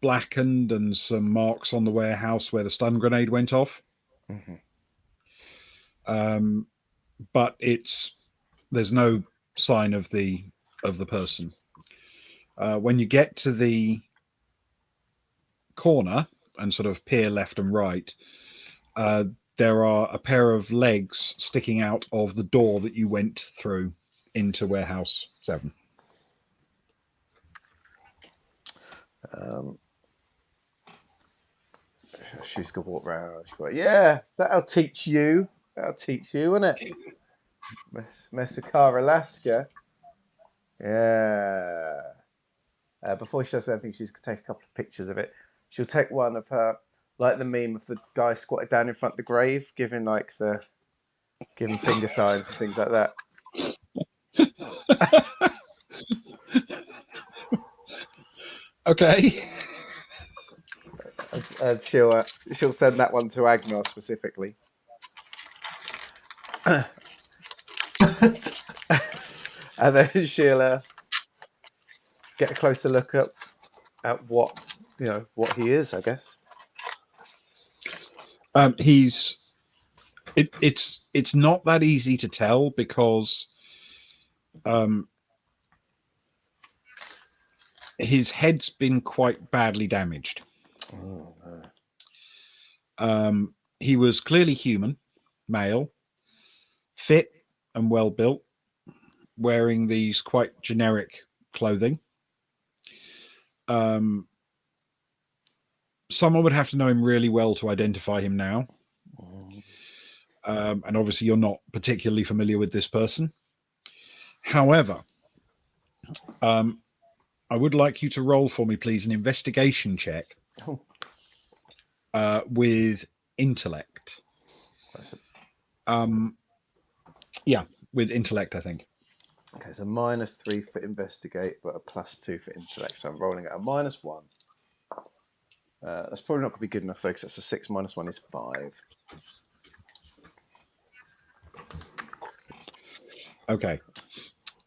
blackened and some marks on the warehouse where the stun grenade went off. But there's no sign of the person. When you get to the corner and sort of peer left and right, there are a pair of legs sticking out of the door that you went through into warehouse 7. She's gonna walk around. She's like, "Yeah, that'll teach you, won't it? Mess with Car Alaska." Yeah. Before she does anything, she's gonna take a couple of pictures of it. She'll take one of her, like the meme of the guy squatted down in front of the grave, giving finger signs and things like that. Okay. And she'll send that one to Agnar specifically. And then she'll get a closer look at what he is, I guess. It's not that easy to tell because his head's been quite badly damaged. Oh, no. He was clearly human, male, fit and well built, wearing these quite generic clothing. Someone would have to know him really well to identify him now. And obviously you're not particularly familiar with this person. However, I would like you to roll for me, please, an investigation check with intellect. Yeah, with intellect, I think. Okay, so -3 for investigate, but a +2 for intellect. So I'm rolling at a -1. That's probably not going to be good enough, though, because that's a 6 minus 1 is 5. Okay.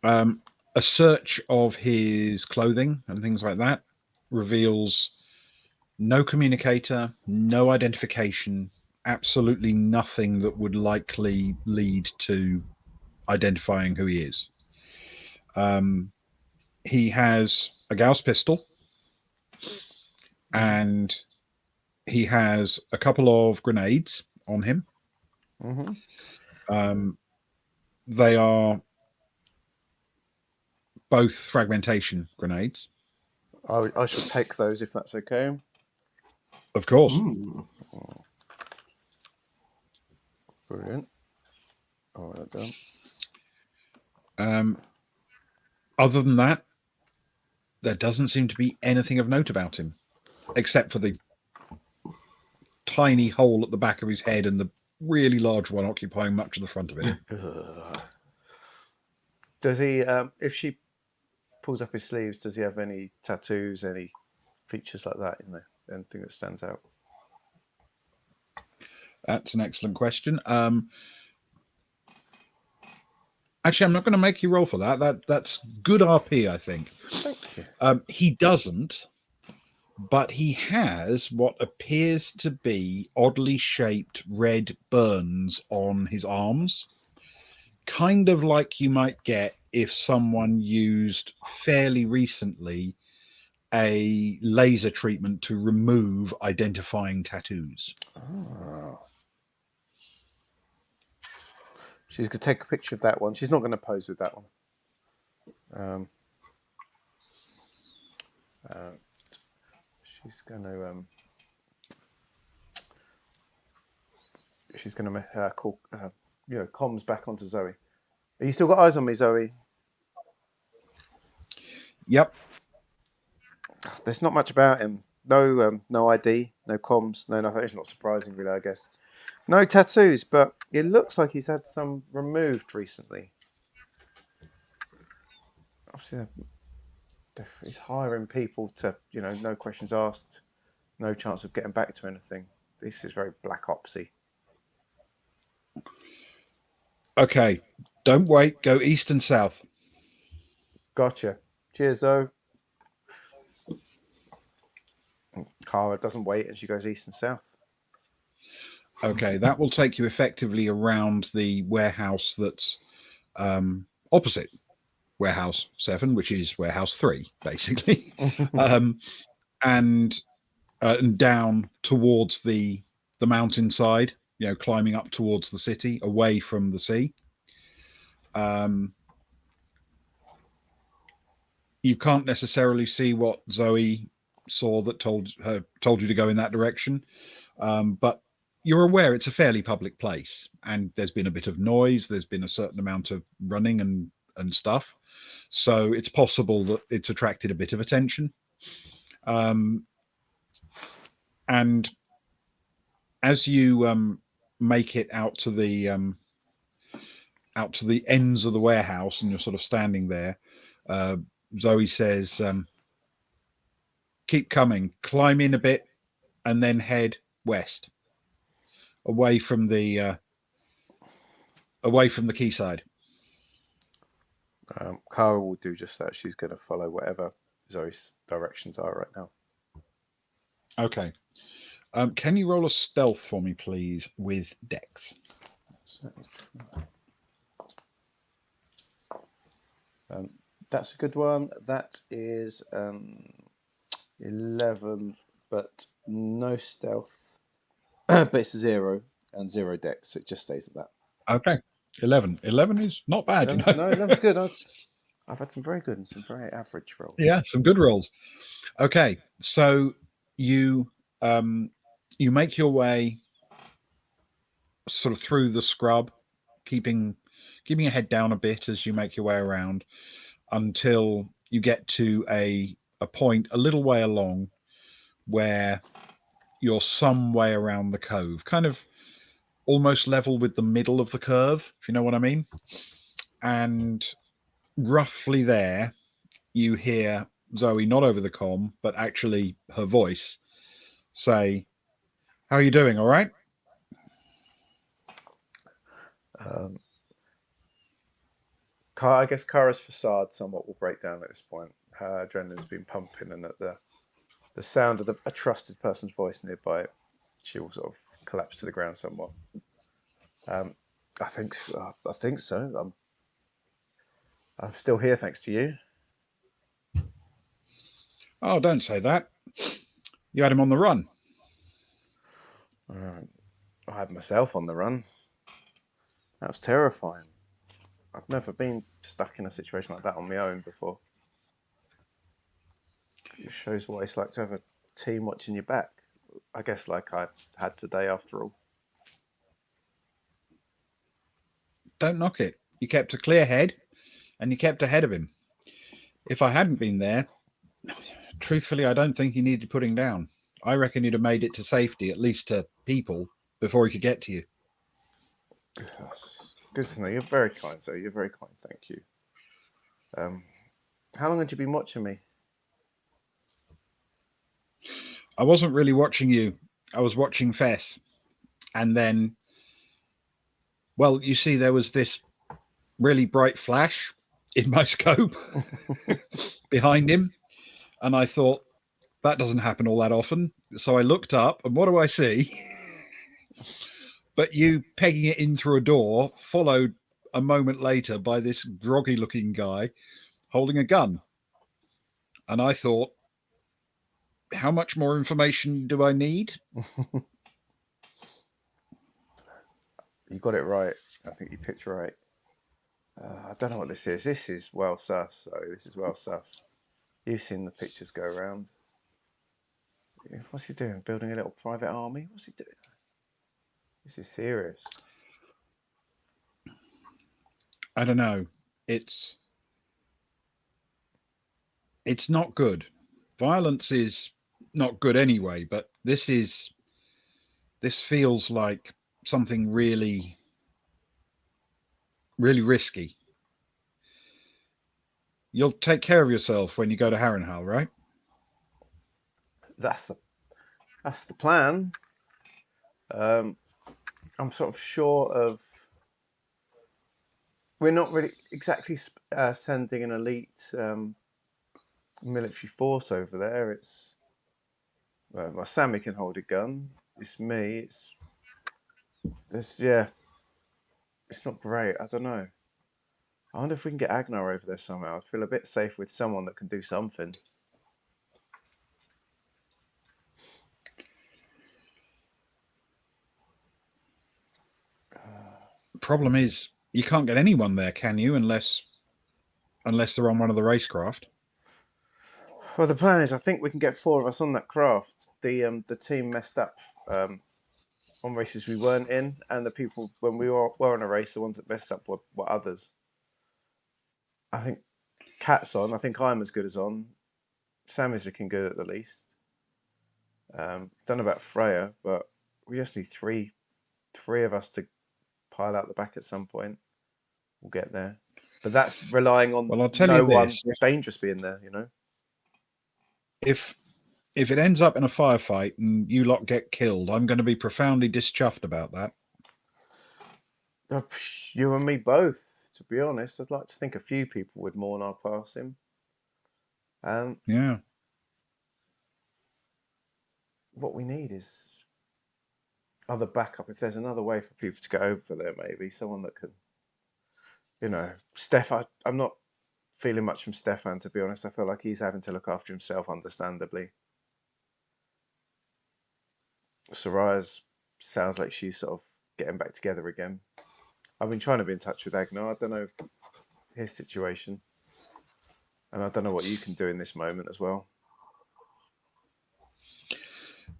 A search of his clothing and things like that reveals no communicator, no identification, absolutely nothing that would likely lead to identifying who he is. He has a Gauss pistol and he has a couple of grenades on him. Mm-hmm. They are both fragmentation grenades. I shall take those if that's okay. Of course. Oh. Brilliant. All right, done. Other than that, there doesn't seem to be anything of note about him, except for the tiny hole at the back of his head and the really large one occupying much of the front of it. Does he, if she pulls up his sleeves, does he have any tattoos, any features like that in there? Anything that stands out? That's an excellent question. Actually, I'm not going to make you roll for that. That's good RP, I think. Thank you. He doesn't, but he has what appears to be oddly shaped red burns on his arms, kind of like you might get if someone used fairly recently a laser treatment to remove identifying tattoos. Oh. She's going to take a picture of that one. She's not going to pose with that one. She's going to call comms back onto Zoe. Have you still got eyes on me, Zoe? Yep. There's not much about him. No ID, no comms, no nothing. It's not surprising, really, I guess. No tattoos, but it looks like he's had some removed recently. Obviously, he's hiring people to, no questions asked, no chance of getting back to anything. This is very Black Opsy. Okay, don't wait. Go east and south. Gotcha. Cheers, Zoe. Cara doesn't wait and she goes east and south. Okay, that will take you effectively around the warehouse that's opposite warehouse 7, which is warehouse 3, basically, and down towards the mountainside, climbing up towards the city, away from the sea. You can't necessarily see what Zoe saw that told you to go in that direction, but you're aware it's a fairly public place, and there's been a bit of noise. There's been a certain amount of running and stuff, so it's possible that it's attracted a bit of attention. And as you make it out to the ends of the warehouse, and you're sort of standing there, Zoe says, "Keep coming, climb in a bit, and then head west, away from the quayside." Cara will do just that. She's going to follow whatever Zoe's directions are right now. Okay. Can you roll a stealth for me, please, with Dex? That's a good one. That is 11, but no stealth. But it's 0 and 0 dex, so it just stays at that. Okay. 11. 11 is not bad, you know. No, 11's good. I've had some very good and some very average rolls. Yeah, some good rolls. Okay, so you make your way sort of through the scrub, keeping your head down a bit as you make your way around until you get to a point a little way along where you're some way around the cove, kind of almost level with the middle of the curve, if you know what I mean. And roughly there, you hear Zoe, not over the comm, but actually her voice, say, "How are you doing? All right?" I guess Kara's facade somewhat will break down at this point. Her adrenaline's been pumping, and at the sound of a trusted person's voice nearby, she will sort of collapse to the ground somewhat. I think so. I'm still here thanks to you. Oh, don't say that. You had him on the run. I had myself on the run. That was terrifying. I've never been stuck in a situation like that on my own before. It shows what it's like to have a team watching your back. I guess like I had today after all. Don't knock it. You kept a clear head and you kept ahead of him. If I hadn't been there, truthfully, I don't think he needed putting down. I reckon you'd have made it to safety, at least to people, before he could get to you. Good to know. You're very kind, sir. You're very kind. Thank you. How long had you been watching me? I wasn't really watching you. I was watching Fess. And then, well, you see, there was this really bright flash in my scope behind him. And I thought, that doesn't happen all that often. So I looked up, and what do I see? But you pegging it in through a door, followed a moment later by this groggy looking guy holding a gun. And I thought, how much more information do I need? You got it right. I think you picked right. I don't know what this is. This is well sus. So this is well sus. You've seen the pictures go around. What's he doing? Building a little private army? What's he doing? This is serious. I don't know. It's not good. Violence is not good anyway, but this feels like something really, really risky. You'll take care of yourself when you go to Harrenhal, right? That's the plan. I'm sort of sure of. We're not really exactly sending an elite military force over there. It's well, Sammy can hold a gun. It's me. It's not great. I don't know. I wonder if we can get Agnar over there somehow. I'd feel a bit safe with someone that can do something. Problem is, you can't get anyone there, can you? Unless they're on one of the racecraft. Well, the plan is, I think we can get 4 of us on that craft. The team messed up on races we weren't in, and the people when we were on a race, the ones that messed up were others. I think Cat's on. I think I'm as good as on. Sam is looking good at the least. Don't know about Freya, but we just need three of us to pile out the back at some point. We'll get there. But that's relying on Well, I'll tell no you one this. dangerous being there, you know? If it ends up in a firefight and you lot get killed, I'm going to be profoundly dischuffed about that. You and me both, to be honest. I'd like to think a few people would mourn our passing. Yeah. What we need is other backup. If there's another way for people to get over there, maybe someone that can, Steph. I'm not feeling much from Stefan, to be honest. I feel like he's having to look after himself, understandably. Soraya's sounds like she's sort of getting back together again. I've been trying to be in touch with Agnar. I don't know his situation. And I don't know what you can do in this moment as well.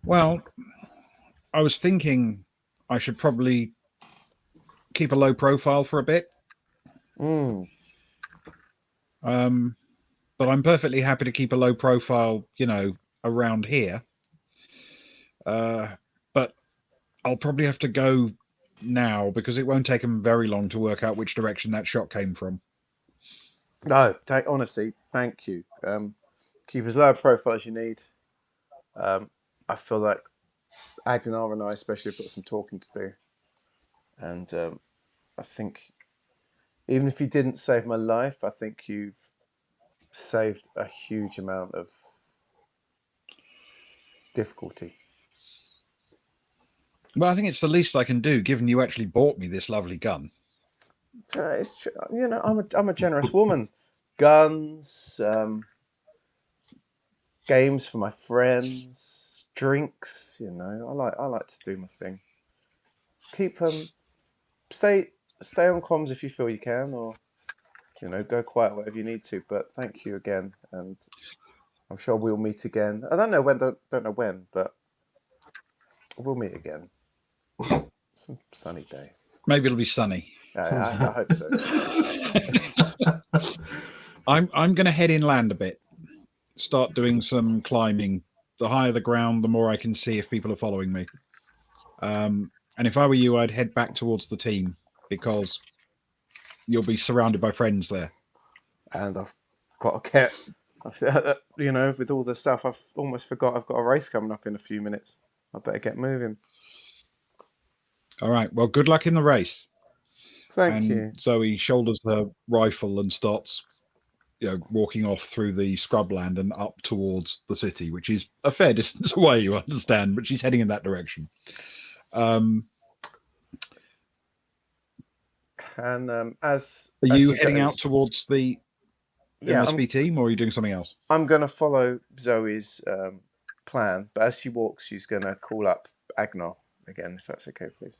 Well, I was thinking I should probably keep a low profile for a bit. But I'm perfectly happy to keep a low profile, around here. But I'll probably have to go now because it won't take them very long to work out which direction that shot came from. No, honestly, thank you. Keep as low a profile as you need. I feel like Agnar and I especially have got some talking to do. And I think even if you didn't save my life, I think you've saved a huge amount of difficulty. Well, I think it's the least I can do, given you actually bought me this lovely gun. It's true. I'm a generous woman. Guns, games for my friends, drinks. I like to do my thing. Keep stay on comms if you feel you can, or go quiet whatever you need to. But thank you again, and I'm sure we'll meet again. I don't know when, but we'll meet again. Some sunny day. Maybe it'll be sunny. I hope so. I'm going to head inland a bit, start doing some climbing. The higher the ground, the more I can see if people are following me. And if I were you, I'd head back towards the team because you'll be surrounded by friends there. And I've got to get, with all the stuff, I've almost forgot I've got a race coming up in a few minutes. I better get moving. All right. Well, good luck in the race. Thank you. Zoe shoulders her rifle and starts, walking off through the scrubland and up towards the city, which is a fair distance away, you understand, but she's heading in that direction. As are you heading out towards the MSB team, or are you doing something else? I'm going to follow Zoe's plan, but as she walks, she's going to call up Agnar again, if that's okay, please.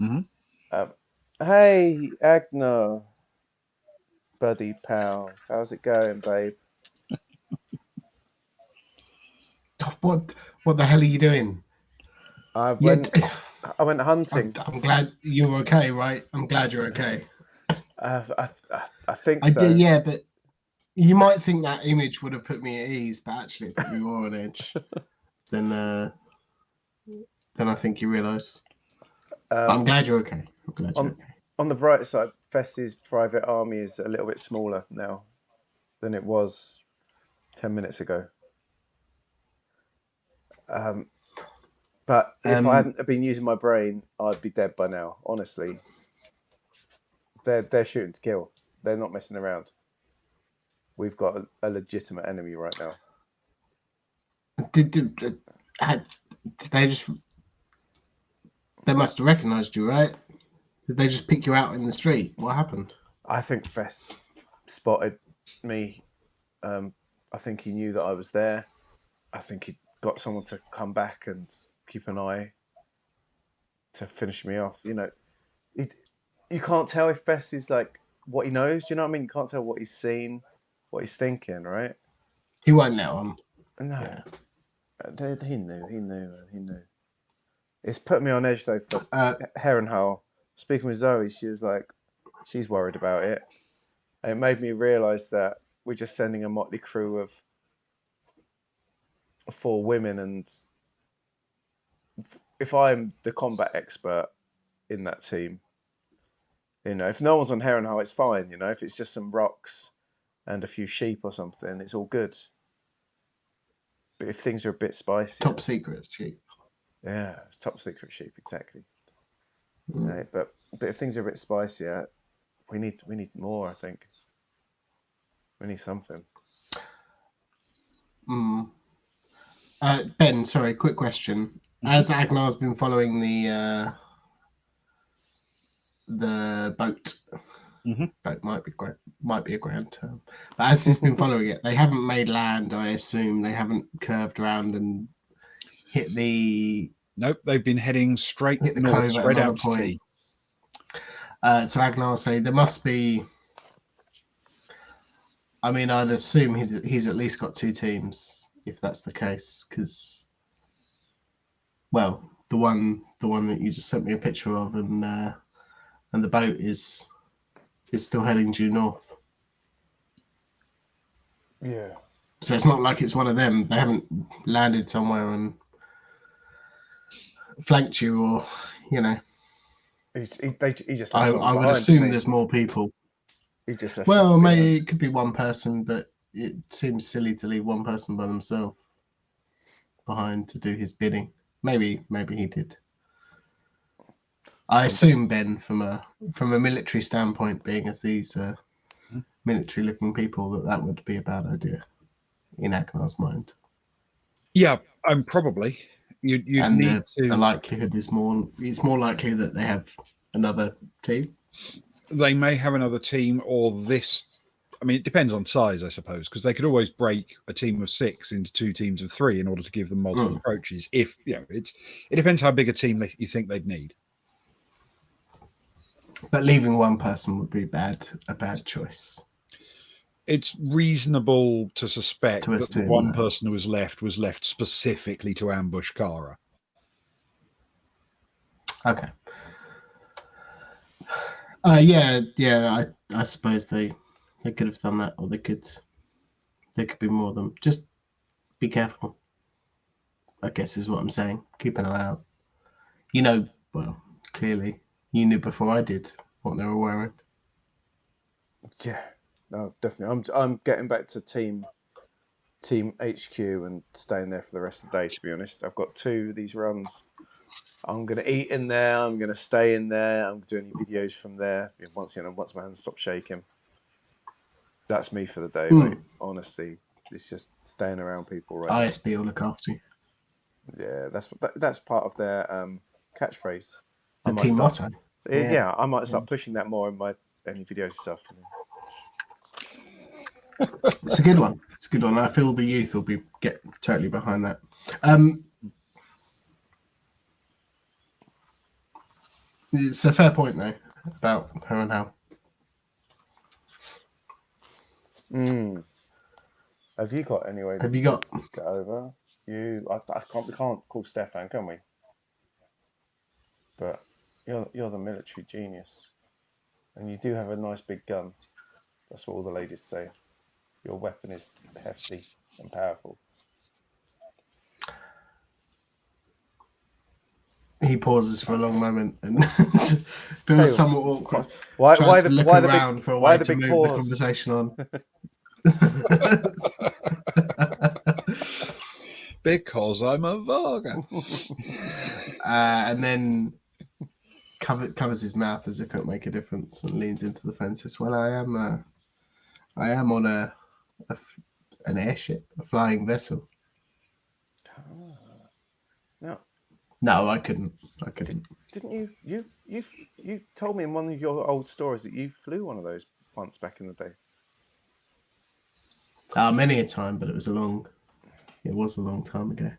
Mm-hmm. Hey, Agnar, buddy pal, how's it going, babe? What the hell are you doing? I went hunting. I'm glad you're okay, right? I'm glad you're okay. I think I so. did, yeah, but you might think that image would have put me at ease, but actually it put me more on edge. Then I think you realise. I'm glad you're okay. On the bright side, Fess's private army is a little bit smaller now than it was 10 minutes ago. But if I hadn't been using my brain, I'd be dead by now. Honestly, they're shooting to kill. They're not messing around. We've got a legitimate enemy right now. Did they just? They must have recognised you, right? Did they just pick you out in the street? What happened? I think Fess spotted me. I think he knew that I was there. I think he got someone to come back and keep an eye to finish me off. You can't tell if Fess is like what he knows. Do you know what I mean? You can't tell what he's seen, what he's thinking, right? He won't know. No, yeah. He knew. It's put me on edge though for Harrenhal. Speaking with Zoe, she was like, she's worried about it. And it made me realise that we're just sending a motley crew of 4 women, and if I'm the combat expert in that team, if no one's on Harrenhal, it's fine. If it's just some rocks and a few sheep or something, it's all good. But if things are a bit spicy, top secret sheep. Yeah, top secret sheep, exactly. Right, but if things are a bit spicier, we need more. I think we need something. Ben, sorry, quick question. As Agnar's been following the boat. Mhm. Boat might be a grand term, but as he's been following it, they haven't made land. I assume they haven't curved around and hit the Nope, they've been heading straight hit the north, cove at straight another out to point. sea. So Agnar will say there must be. I mean, I'd assume he's at least got 2 teams if that's the case, because, well, the one that you just sent me a picture of, and the boat is still heading due north. Yeah. So it's not like it's one of them. They haven't landed somewhere and flanked you, or He just I left someone would behind, assume didn't there's more people. he just left Well, someone behind. maybe it could be one person, but it seems silly to leave one person by themselves behind to do his bidding. Maybe he did. I assume Ben, from a military standpoint, being as these military-looking people, that would be a bad idea in Agnar's mind. Yeah, probably. You'd And need the to. likelihood is it's more likely that they have another team. They may have another team, or this. I mean, it depends on size, I suppose, because they could always break a team of 6 into 2 teams of 3 in order to give them multiple approaches. If it depends how big a team you think they'd need. But leaving one person would be a bad choice. It's reasonable to suspect To that the assume one that. person who was left specifically to ambush Kara. Okay. I suppose they could have done that, or there could be more of them. Just be careful, I guess, is what I'm saying. Keep an eye out. Well, clearly you knew before I did what they were wearing. Yeah, no, definitely. I'm getting back to Team HQ and staying there for the rest of the day. To be honest, I've got 2 of these runs. I'm gonna eat in there. I'm gonna stay in there. I'm doing videos from there. Once my hands stop shaking, that's me for the day, mate. Honestly, it's just staying around people right ISB will look after you. now. Yeah, that's part of their catchphrase. The team motto. Yeah, I might start pushing that more in any videos and stuff. It's a good one. I feel the youth will get totally behind that. It's a fair point though about her and how. Have you got anyway? Have you got? Get over you. We can't call Stefan, can we? But you're the military genius, and you do have a nice big gun. That's what all the ladies say. Your weapon is hefty and powerful. He pauses for a long moment and feels somewhat awkward. Why Tries the to look why the around big, for a why way the to big move pause? the conversation on. Because I'm a Varga. And then covers his mouth as if it'll make a difference, and leans into the fence. Says, "Well, I am on an airship, a flying vessel." No, I couldn't. Didn't you told me in one of your old stories that you flew one of those once back in the day? Many a time, but it was a long time ago.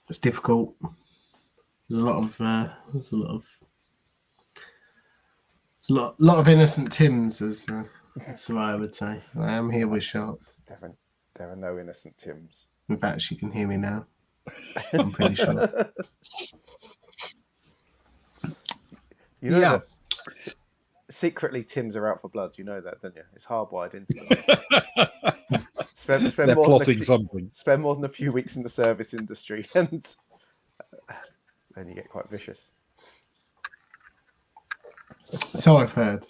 It's difficult. There's a lot of innocent Tims, as I would say. I am here with Sharp. There are no innocent Tims. In fact, she can hear me now. I'm pretty sure. You know that secretly Tims are out for blood. You know that, don't you? It's hardwired into them. They're plotting something. Spend more than a few weeks in the service industry, and then you get quite vicious. So I've heard.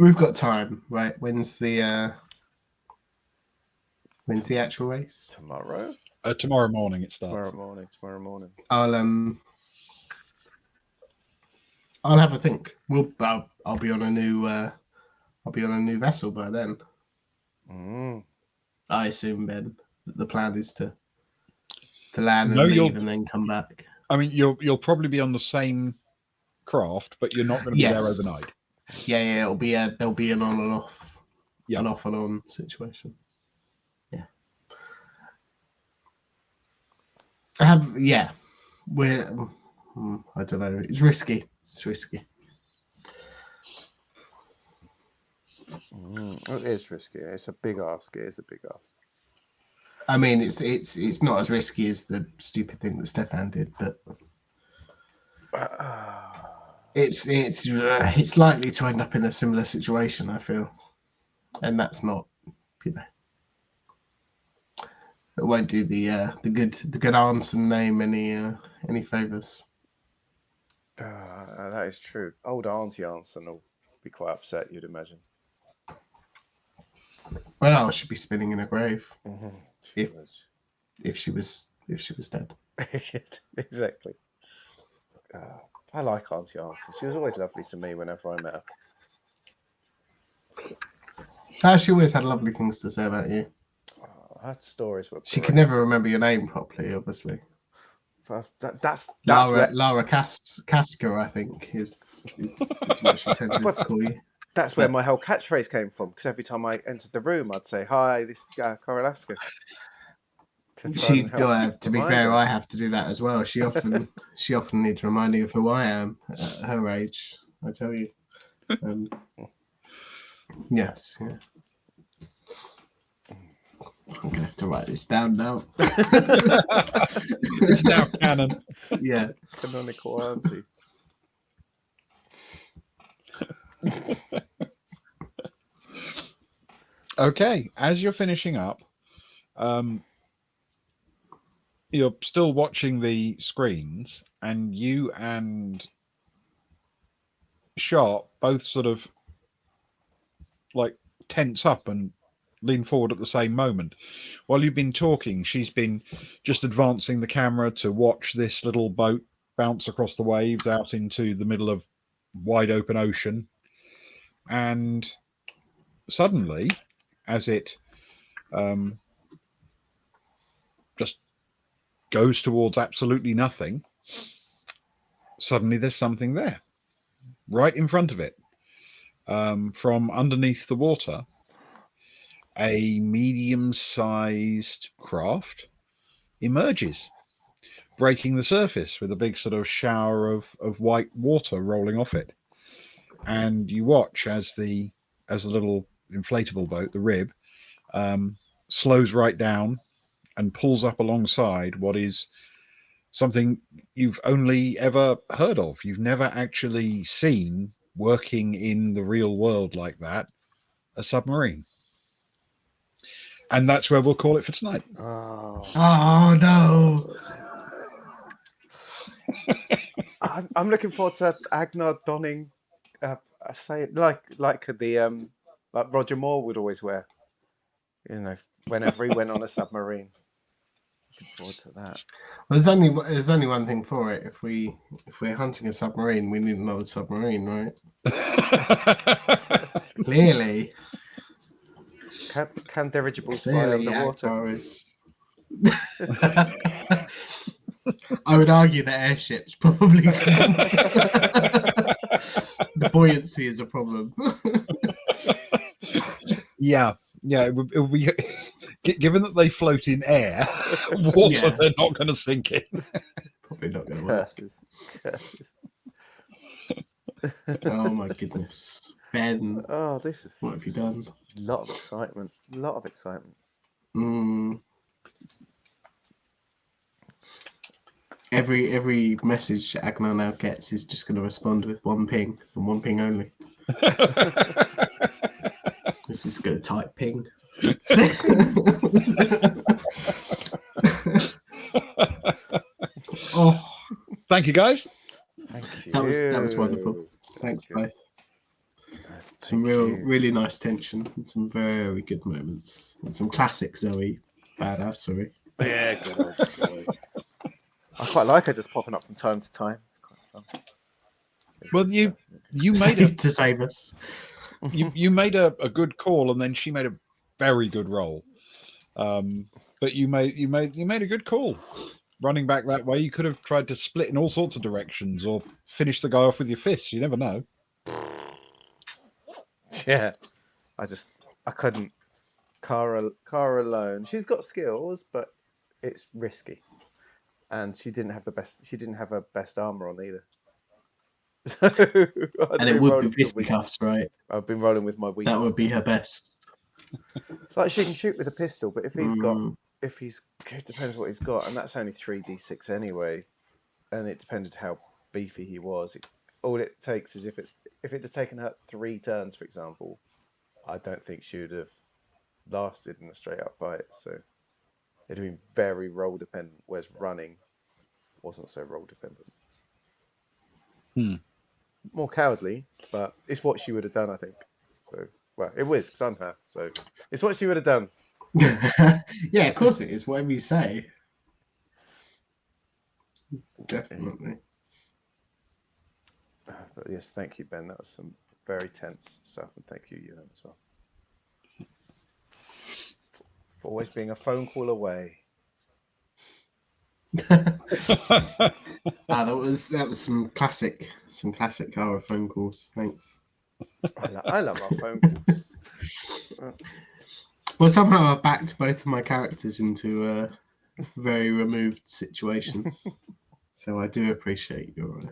We've got time, right? When's the actual race? Tomorrow. Tomorrow morning it starts. Tomorrow morning. I'll have a think. I'll be on a new vessel by then. Mm. I assume, Ben, that the plan is to land No, and you'll- leave and then come back. I mean, you'll probably be on the same craft, but you're not going to be there Yes. overnight. Yeah. There'll be an on and off, Yeah. an off and on situation. Yeah. We're. I don't know. It's risky. It's risky. It is risky. It's a big ask. It is a big ask. I mean, it's not as risky as the stupid thing that Stefan did, but it's likely to end up in a similar situation. I feel, and that's not, it won't do the good Arnson name any favors. That is true. Old Auntie Anson will be quite upset, you'd imagine. Well, she'd be spinning in a grave She If- was. if she was dead. Yes, exactly. I like Auntie Anson. She was always lovely to me whenever I met her. She always had lovely things to say about you. Her stories were. She great. could never remember your name properly, obviously. That's Lara Casca, I think, is what she tended to call you. That's where my whole catchphrase came from. Because every time I entered the room, I'd say, "Hi, this is Coralaska." To be fair, I have to do that as well. She often needs reminding of who I am at her age. I tell you. Yes. Yeah. I'm gonna have to write this down now. It's now canon. Yeah. Canonical auntie. Okay, as you're finishing up, you're still watching the screens, and you and Sharp both sort of like tense up and lean forward at the same moment. While you've been talking, she's been just advancing the camera to watch this little boat bounce across the waves out into the middle of wide open ocean. And suddenly, as it just goes towards absolutely nothing, suddenly there's something there right in front of it. From underneath the water, a medium-sized craft emerges, breaking the surface with a big sort of shower of white water rolling off it. And you watch as the little inflatable boat, the Rib, slows right down and pulls up alongside what is something you've only ever heard of. You've never actually seen working in the real world like that, a submarine. And that's where we'll call it for tonight. Oh no! I'm looking forward to Agnar donning, say like the like Roger Moore would always wear, whenever he went on a submarine. Looking forward to that. Well, there's only one thing for it. If we're hunting a submarine, we need another submarine, right? Clearly. Can dirigibles fly underwater? Akbar is... I would argue that airships probably can. The buoyancy is a problem. Yeah. It would be, given that they float in air, water, they're not going to sink in. Probably not going to work. Curses. Oh my goodness, Ben! Oh, this is What have you done? A lot of excitement. Every message Agnar now gets is just going to respond with one ping and one ping only. This is going to type ping. Oh, thank you, guys. Thank you. That was wonderful. Thanks, both. Some really nice tension and some very good moments and some classic Zoe badass. Sorry. Yeah, good old Zoe. I quite like her just popping up from time to time. It's quite fun. Well, you made a to save us. you made a good call, and then she made a very good roll. But you made a good call. Running back that way, you could have tried to split in all sorts of directions, or finish the guy off with your fists. You never know. Yeah, I couldn't. Cara alone, she's got skills, but it's risky, and she didn't have her best armor on either. So And it would be fisticuffs, right? I've been rolling with my weak. That would be her best. Like she can shoot with a pistol, but if it depends what he's got, and that's only 3d6 anyway, and it depended how beefy he was. All it takes is if it had taken her 3 turns, for example, I don't think she would have lasted in a straight up fight. So it'd have been very roll dependent, whereas running wasn't so roll dependent. More cowardly, but it's what she would have done, I think. So, well, it was because I'm her, so it's what she would have done. Yeah, of course it is. Whatever you say. Definitely. But yes, thank you, Ben. That was some very tense stuff, and thank you, Ewan, as well, for always being a phone call away. That was some classic Cara phone calls. Thanks. I love our phone calls. Well, somehow I backed both of my characters into very removed situations, so I do appreciate your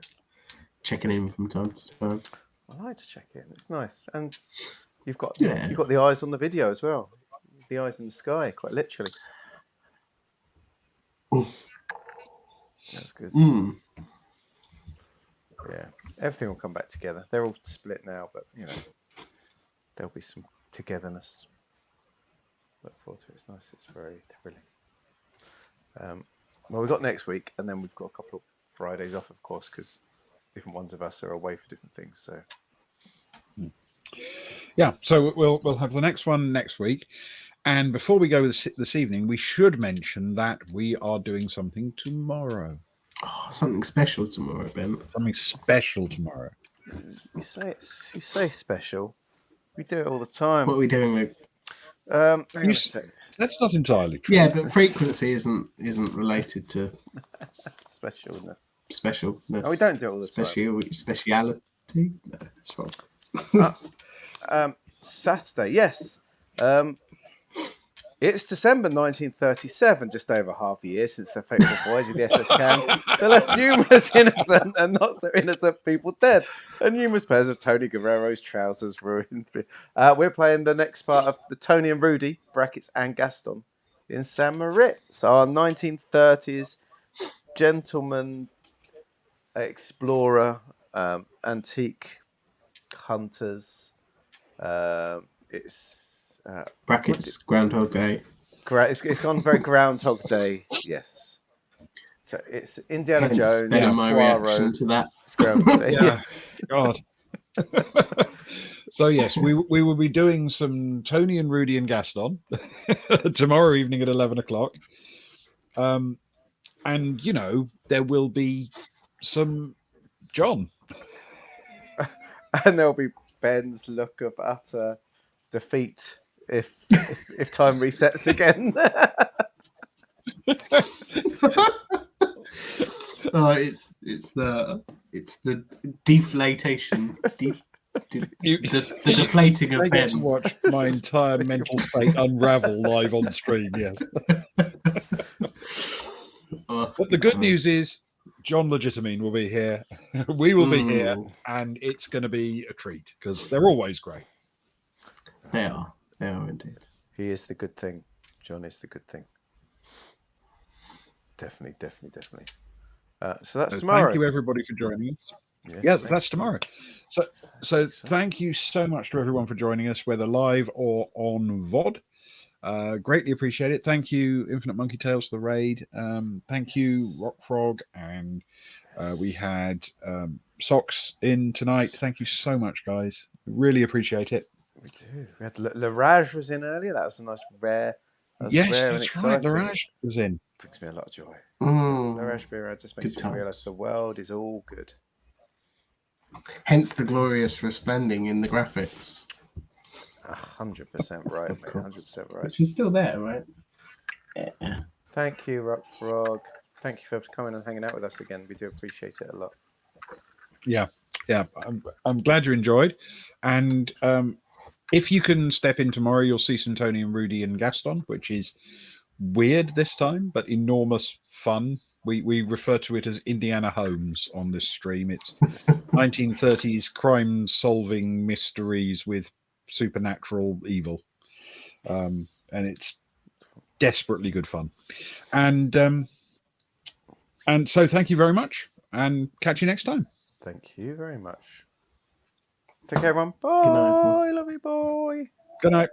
checking in from time to time. I like to check in. It's nice, and you've got the eyes on the video as well. The eyes in the sky, quite literally. That's good. Yeah, everything will come back together. They're all split now, but there'll be some togetherness. Look forward to it. It's nice. It's very thrilling. Well, we've got next week, and then we've got a couple of Fridays off, of course, because different ones of us are away for different things. So, yeah. So we'll have the next one next week. And before we go this evening, we should mention that we are doing something tomorrow. Oh, something special tomorrow, Ben. Something special tomorrow. You say special. We do it all the time. What are we doing with? That's not entirely true. Yeah, but frequency isn't related to specialness. No, we don't do it all the time. Speciality? No, that's wrong. Saturday, yes. It's December 1937, just over half a year since the fateful voyage of the SS Cam that left numerous innocent and not so innocent people dead, and numerous pairs of Tony Guerrero's trousers ruined. We're playing the next part of the Tony and Rudy (brackets and Gaston) in Saint Moritz, our 1930s gentleman explorer, antique hunters. It's brackets Groundhog Day. It's gone very Groundhog Day. Yes. So it's Indiana Jones. My reaction to that. It's Groundhog Day. Yeah. God. So yes, we will be doing some Tony and Rudy and Gaston tomorrow evening at 11 o'clock. And there will be some John. And there'll be Ben's look of utter defeat if time resets again. It's the deflatation. The deflating of I get Ben. to watch my entire mental state unravel live on stream. Yes. But the good news is John Legitimine will be here. We will be here, and it's going to be a treat because they're always great. They are indeed. He is the good thing. John is the good thing. Definitely. So that's tomorrow. Thank you everybody for joining us. Yeah, that's tomorrow. So thank you so much to everyone for joining us, whether live or on VOD. Greatly appreciate it. Thank you, Infinite Monkey Tales, the raid. Thank you, Rock Frog, and we had Socks in tonight. Thank you so much, guys. Really appreciate it. We do. We had Laraj was in earlier. That was a nice rare. Yes, that's right. Laraj was in. Brings me a lot of joy. Laraj Beer just makes me realise the world is all good. Hence the glorious resplending in the graphics. 100% right, Of mate. course. 100% right. Which is still there, right? Yeah. Thank you, Rock Frog. Thank you for coming and hanging out with us again. We do appreciate it a lot. Yeah. I'm glad you enjoyed. And if you can step in tomorrow, you'll see some Tony and Rudy and Gaston, which is weird this time, but enormous fun. We refer to it as Indiana Holmes on this stream. It's 1930s crime-solving mysteries with supernatural evil, and it's desperately good fun. And so, thank you very much, and catch you next time. Thank you very much. Take care, everyone. Bye. Good night, everyone. Love you, boy. Good night.